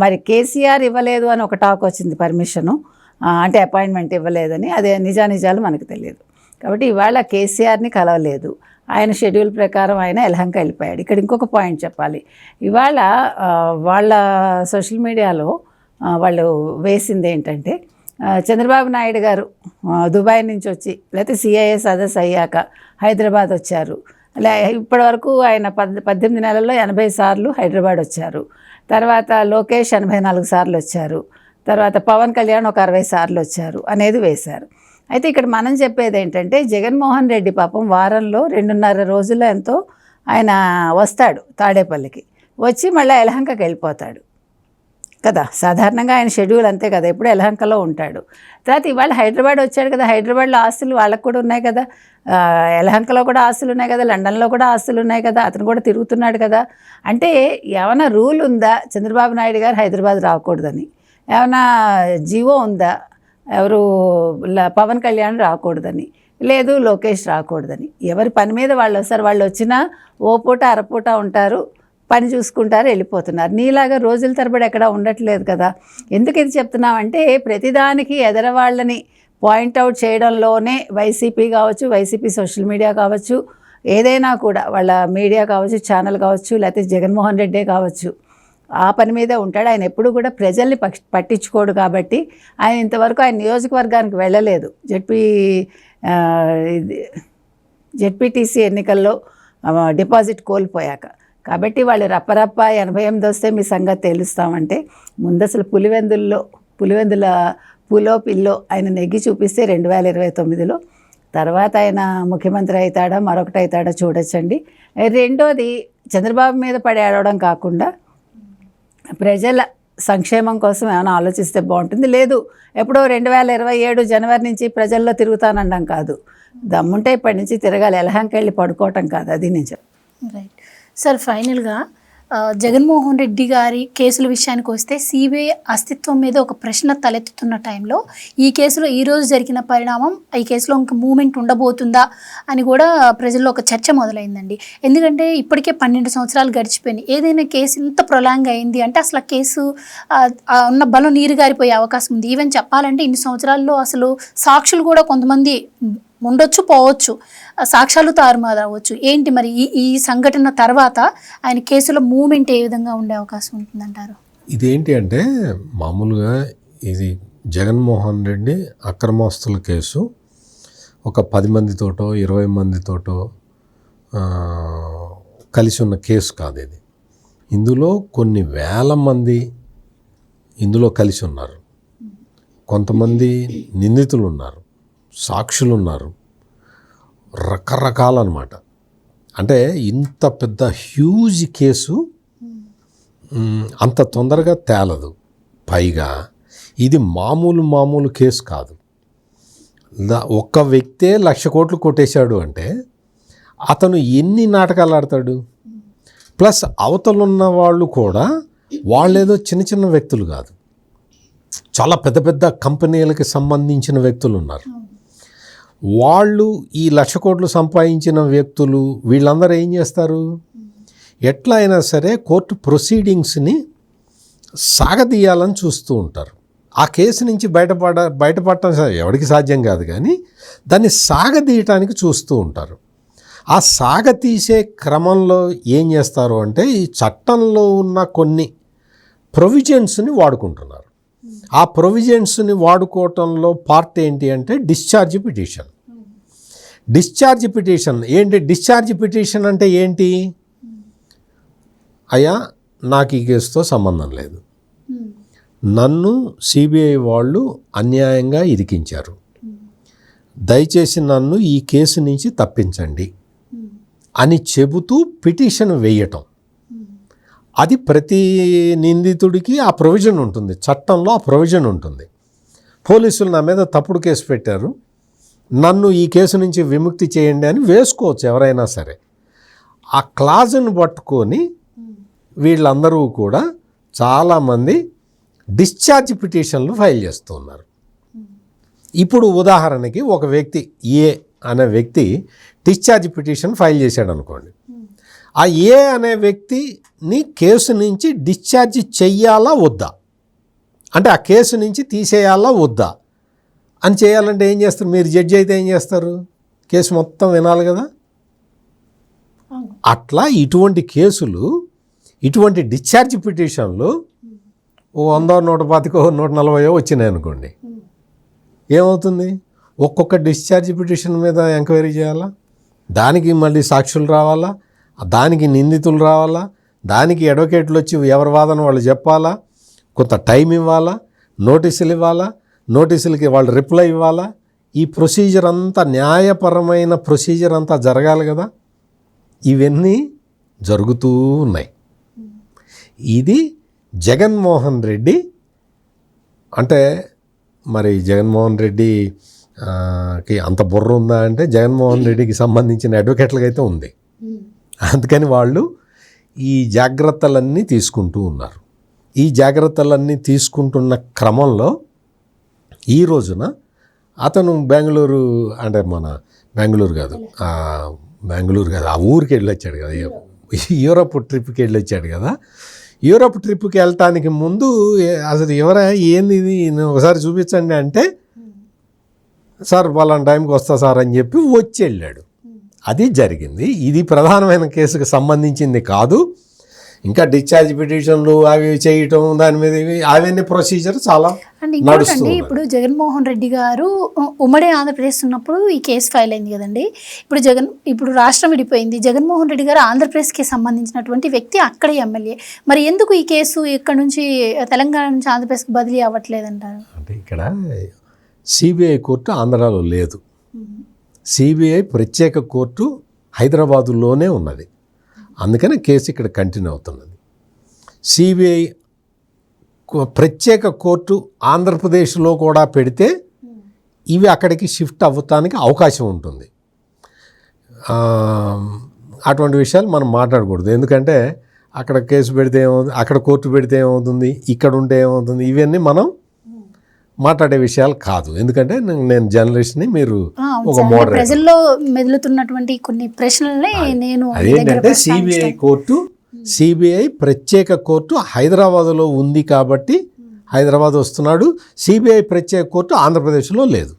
మరి కేసీఆర్ ఇవ్వలేదు అని ఒక టాక్ వచ్చింది, పర్మిషను అంటే అపాయింట్మెంట్ ఇవ్వలేదని. అదే నిజానిజాలు మనకు తెలియదు. కాబట్టి ఇవాళ కేసీఆర్ని కలవలేదు. ఆయన షెడ్యూల్ ప్రకారం ఆయన యలహంక వెళ్ళిపోయాడు. ఇక్కడ ఇంకొక పాయింట్ చెప్పాలి. ఇవాళ వాళ్ళ సోషల్ మీడియాలో వాళ్ళు వేసింది ఏంటంటే చంద్రబాబు నాయుడు గారు దుబాయ్ నుంచి వచ్చి లేకపోతే సిఐఏ సదస్సు అయ్యాక హైదరాబాద్ వచ్చారు. ఇప్పటి వరకు ఆయన 18 నెలల్లో 80 సార్లు హైదరాబాద్ వచ్చారు. తర్వాత లోకేష్ 84 సార్లు వచ్చారు. తర్వాత పవన్ కళ్యాణ్ ఒక 60 సార్లు వచ్చారు అనేది వేశారు. అయితే ఇక్కడ మనం చెప్పేది ఏంటంటే జగన్మోహన్ రెడ్డి పాపం వారంలో 2.5 రోజుల్లో ఎంతో ఆయన వస్తాడు తాడేపల్లికి, వచ్చి మళ్ళీ యలహంకకి వెళ్ళిపోతాడు కదా. సాధారణంగా ఆయన షెడ్యూల్ అంతే కదా, ఎప్పుడు యలహంకలో ఉంటాడు. తర్వాత ఇవాళ హైదరాబాద్ వచ్చాడు కదా, హైదరాబాద్లో ఆస్తులు వాళ్ళకు కూడా ఉన్నాయి కదా, యలహంకలో కూడా ఆస్తులు ఉన్నాయి కదా, లండన్లో కూడా ఆస్తులు ఉన్నాయి కదా, అతను కూడా తిరుగుతున్నాడు కదా. అంటే ఏమైనా రూల్ ఉందా చంద్రబాబు నాయుడు గారు హైదరాబాద్ రాకూడదని? ఏమైనా జీవో ఉందా ఎవరు పవన్ కళ్యాణ్ రాకూడదని? లేదు లోకేష్ రాకూడదని. ఎవరి పని మీద వాళ్ళు వస్తారు. వాళ్ళు వచ్చినా ఓ పూట అరపూట ఉంటారు, పని చూసుకుంటారు, వెళ్ళిపోతున్నారు. నీలాగా రోజుల తరబడి ఎక్కడ ఉండట్లేదు కదా. ఎందుకు ఇది చెప్తున్నామంటే ప్రతిదానికి ఎదరవాళ్ళని పాయింట్అవుట్ చేయడంలోనే వైసీపీ కావచ్చు, వైసీపీ సోషల్ మీడియా కావచ్చు, ఏదైనా కూడా వాళ్ళ మీడియా కావచ్చు, ఛానల్ కావచ్చు, లేకపోతే జగన్మోహన్ రెడ్డే కావచ్చు, ఆ పని మీదే ఉంటాడు. ఆయన ఎప్పుడు కూడా ప్రజల్ని పట్టించుకోడు. కాబట్టి ఆయన ఇంతవరకు ఆయన నియోజకవర్గానికి వెళ్ళలేదు. జెడ్పీటీసీ ఎన్నికల్లో డిపాజిట్ కోల్పోయాక. కాబట్టి వాళ్ళు రప్పరప్ప 88 వస్తే మీ సంగతి తెలుస్తామంటే ముందు అసలు పులివెందుల పులో పిల్లో ఆయన నెగ్గి చూపిస్తే 2029లో తర్వాత ఆయన ముఖ్యమంత్రి అవుతాడా మరొకటి అవుతాడా చూడొచ్చండి. రెండోది చంద్రబాబు మీద పడి ఆడవడం కాకుండా ప్రజల సంక్షేమం కోసం ఏమైనా ఆలోచిస్తే బాగుంటుంది. లేదు ఎప్పుడో 2027 జనవరి నుంచి ప్రజల్లో తిరుగుతానడం కాదు, దమ్ముంటే ఇప్పటి నుంచి తిరగాలి, యలహంక వెళ్ళి పడుకోవటం కాదు. అది నేను రైట్ సార్. ఫైనల్గా జగన్మోహన్ రెడ్డి గారి కేసుల విషయానికి వస్తే సిబిఐ అస్తిత్వం మీద ఒక ప్రశ్న తలెత్తుతున్న టైంలో ఈ కేసులో ఈరోజు జరిగిన పరిణామం ఈ కేసులో ఇంకా మూమెంట్ ఉండబోతుందా అని కూడా ప్రజల్లో ఒక చర్చ మొదలైందండి. ఎందుకంటే ఇప్పటికే 12 సంవత్సరాలు గడిచిపోయినాయి. ఏదైనా కేసు ఇంత ప్రొలాంగ్ అయింది అంటే అసలు ఆ కేసు ఉన్న బలం నీరు గారిపోయే అవకాశం ఉంది. ఈవెన్ చెప్పాలంటే ఇన్ని సంవత్సరాల్లో అసలు సాక్షులు కూడా కొంతమంది ఉండొచ్చు, పోవచ్చు, సాక్ష్యాలు తారుమారు అవ్వచ్చు. ఏంటి మరి ఈ సంఘటన తర్వాత ఆయన కేసులో మూమెంట్ ఏ విధంగా ఉండే అవకాశం ఉంటుందంటారు? ఇదేంటి అంటే మామూలుగా ఇది జగన్మోహన్ రెడ్డి అక్రమాస్తుల కేసు ఒక 10 మందితోటో 20 మందితోటో కలిసి ఉన్న కేసు కాదు ఇది. ఇందులో కొన్ని వేల మంది ఇందులో కలిసి ఉన్నారు. కొంతమంది నిందితులు ఉన్నారు, సాక్షులు ఉన్నారు, రకరకాలన్నమాట. అంటే ఇంత పెద్ద హ్యూజ్ కేసు అంత తొందరగా తేలదు. పైగా ఇది మామూలు కేసు కాదు. ఒక్క వ్యక్తే 1,00,000 కోట్లు కొట్టేశాడు అంటే అతను ఎన్ని నాటకాలు ఆడతాడు? ప్లస్ అవతలున్న వాళ్ళు కూడా వాళ్ళేదో చిన్న చిన్న వ్యక్తులు కాదు. చాలా పెద్ద పెద్ద కంపెనీలకి సంబంధించిన వ్యక్తులు ఉన్నారు. వాళ్ళు ఈ 1,00,000 కోట్లు సంపాదించిన వ్యక్తులు వీళ్ళందరూ ఏం చేస్తారు, ఎట్లా అయినా సరే కోర్టు ప్రొసీడింగ్స్ని సాగదీయాలని చూస్తూ ఉంటారు. ఆ కేసు నుంచి బయటపడటం ఎవరికి సాధ్యం కాదు, కానీ దాన్ని సాగదీయటానికి చూస్తూ ఉంటారు. ఆ సాగతీసే క్రమంలో ఏం చేస్తారు అంటే ఈ చట్టంలో ఉన్న కొన్ని ప్రొవిజన్స్ని వాడుకుంటున్నారు. ఆ ప్రొవిజన్స్ని వాడుకోవటంలో పార్ట్ ఏంటి అంటే డిశ్చార్జ్ పిటిషన్. డిశ్చార్జ్ పిటిషన్ ఏంటి? డిశ్చార్జ్ పిటిషన్ అంటే ఏంటి? అయ్యా నాకు ఈ కేసుతో సంబంధం లేదు, నన్ను సిబిఐ వాళ్ళు అన్యాయంగా ఇరికించారు, దయచేసి నన్ను ఈ కేసు నుంచి తప్పించండి అని చెబుతూ పిటిషన్ వేయటం. అది ప్రతి నిందితుడికి ఆ ప్రొవిజన్ ఉంటుంది, చట్టంలో ఆ ప్రొవిజన్ ఉంటుంది. పోలీసులు నా మీద తప్పుడు కేసు పెట్టారు, నన్ను ఈ కేసు నుంచి విముక్తి చేయండి అని వేసుకోవచ్చు ఎవరైనా సరే. ఆ క్లాజును పట్టుకొని వీళ్ళందరూ కూడా చాలామంది డిశ్చార్జ్ పిటిషన్లు ఫైల్ చేస్తూ ఉన్నారు. ఇప్పుడు ఉదాహరణకి ఒక వ్యక్తి ఏ అనే వ్యక్తి డిశ్చార్జ్ పిటిషన్ ఫైల్ చేశాడు అనుకోండి. ఆ ఏ అనే వ్యక్తిని కేసు నుంచి డిశ్చార్జ్ చెయ్యాలా వద్దా, అంటే ఆ కేసు నుంచి తీసేయాలా వద్దా అని చేయాలంటే ఏం చేస్తారు? మీరు జడ్జి అయితే ఏం చేస్తారు? కేసు మొత్తం వినాలి కదా. అట్లా ఇటువంటి కేసులు, ఇటువంటి డిశ్చార్జ్ పిటిషన్లు 100, 125, 140 వచ్చినాయి అనుకోండి, ఏమవుతుంది? ఒక్కొక్క డిశ్చార్జ్ పిటిషన్ మీద ఎంక్వైరీ చేయాలా, దానికి మళ్ళీ సాక్షులు రావాలా, దానికి నిందితులు రావాలా, దానికి అడ్వకేట్లు వచ్చి ఎవరి వాదన వాళ్ళు చెప్పాలా, కొంత టైం ఇవ్వాలా, నోటీసులు ఇవ్వాలా, నోటీసులకి వాళ్ళు రిప్లై ఇవ్వాలా. ఈ ప్రొసీజర్ అంతా, న్యాయపరమైన ప్రొసీజర్ అంతా జరగాలి కదా. ఇవన్నీ జరుగుతూ ఉన్నాయి. ఇది జగన్మోహన్ రెడ్డి అంటే, మరి జగన్మోహన్ రెడ్డికి అంత బుర్ర ఉందా అంటే జగన్మోహన్ రెడ్డికి సంబంధించిన అడ్వకేట్లకి అయితే ఉంది. అందుకని వాళ్ళు ఈ జాగ్రత్తలన్నీ తీసుకుంటూ ఉన్నారు. ఈ జాగ్రత్తలన్నీ తీసుకుంటున్న క్రమంలో ఈ రోజున అతను బెంగళూరు, అంటే మన బెంగళూరు కాదు ఆ ఊరికి వెళ్ళి వచ్చాడు కదా, యూరప్ ట్రిప్కి వెళ్ళి వచ్చాడు కదా. యూరప్ ట్రిప్కి వెళ్ళటానికి ముందు అసలు ఏంది ఇది ఒకసారి చూపించండి అంటే, సార్ వాళ్ళ టైంకి వస్తా సార్ అని చెప్పి వచ్చి వెళ్ళాడు. అది జరిగింది. ఇది ప్రధానమైన కేసుకు సంబంధించింది కాదు. ఇంకా డిశ్చార్జ్ పిటిషన్లు అవి చేయటం, దాని మీద అవన్నీ ప్రొసీజర్ చాలా నడుస్తుంది. ఇప్పుడు జగన్మోహన్ రెడ్డి గారు ఉమ్మడి ఆంధ్రప్రదేశ్ ఉన్నప్పుడు ఈ కేసు ఫైల్ అయింది కదండి. ఇప్పుడు రాష్ట్రం విడిపోయింది. జగన్మోహన్ రెడ్డి గారు ఆంధ్రప్రదేశ్కి సంబంధించినటువంటి వ్యక్తి, అక్కడే ఎమ్మెల్యే. మరి ఎందుకు ఈ కేసు ఇక్కడ నుంచి తెలంగాణ నుంచి ఆంధ్రప్రదేశ్కి బదిలీ అవ్వట్లేదంటారు? అంటే ఇక్కడ సిబిఐ కోర్టు ఆంధ్రాలో లేదు. సిబిఐ ప్రత్యేక కోర్టు హైదరాబాదులోనే ఉన్నది. అందుకని కేసు ఇక్కడ కంటిన్యూ అవుతున్నది. సిబిఐ ప్రత్యేక కోర్టు ఆంధ్రప్రదేశ్లో కూడా పెడితే ఇవి అక్కడికి షిఫ్ట్ అవ్వటానికి అవకాశం ఉంటుంది. అటువంటి విషయాలు మనం మాట్లాడకూడదు. ఎందుకంటే అక్కడ కేసు పెడితే ఏమవుతుంది, అక్కడ కోర్టు పెడితే ఏమవుతుంది, ఇక్కడ ఉంటే ఏమవుతుంది, ఇవన్నీ మనం మాట్లాడే విషయాలు కాదు. ఎందుకంటే నేను జర్నలిస్ట్ని, మీరు ఒక మోడరేటర్. ప్రజల్లో మెదులుతున్నటువంటి కొన్ని ప్రశ్నలనే నేను అదేంటంటే సిబిఐ ప్రత్యేక కోర్టు హైదరాబాదులో ఉంది కాబట్టి హైదరాబాద్ వస్తున్నాడు. సిబిఐ ప్రత్యేక కోర్టు ఆంధ్రప్రదేశ్లో లేదు.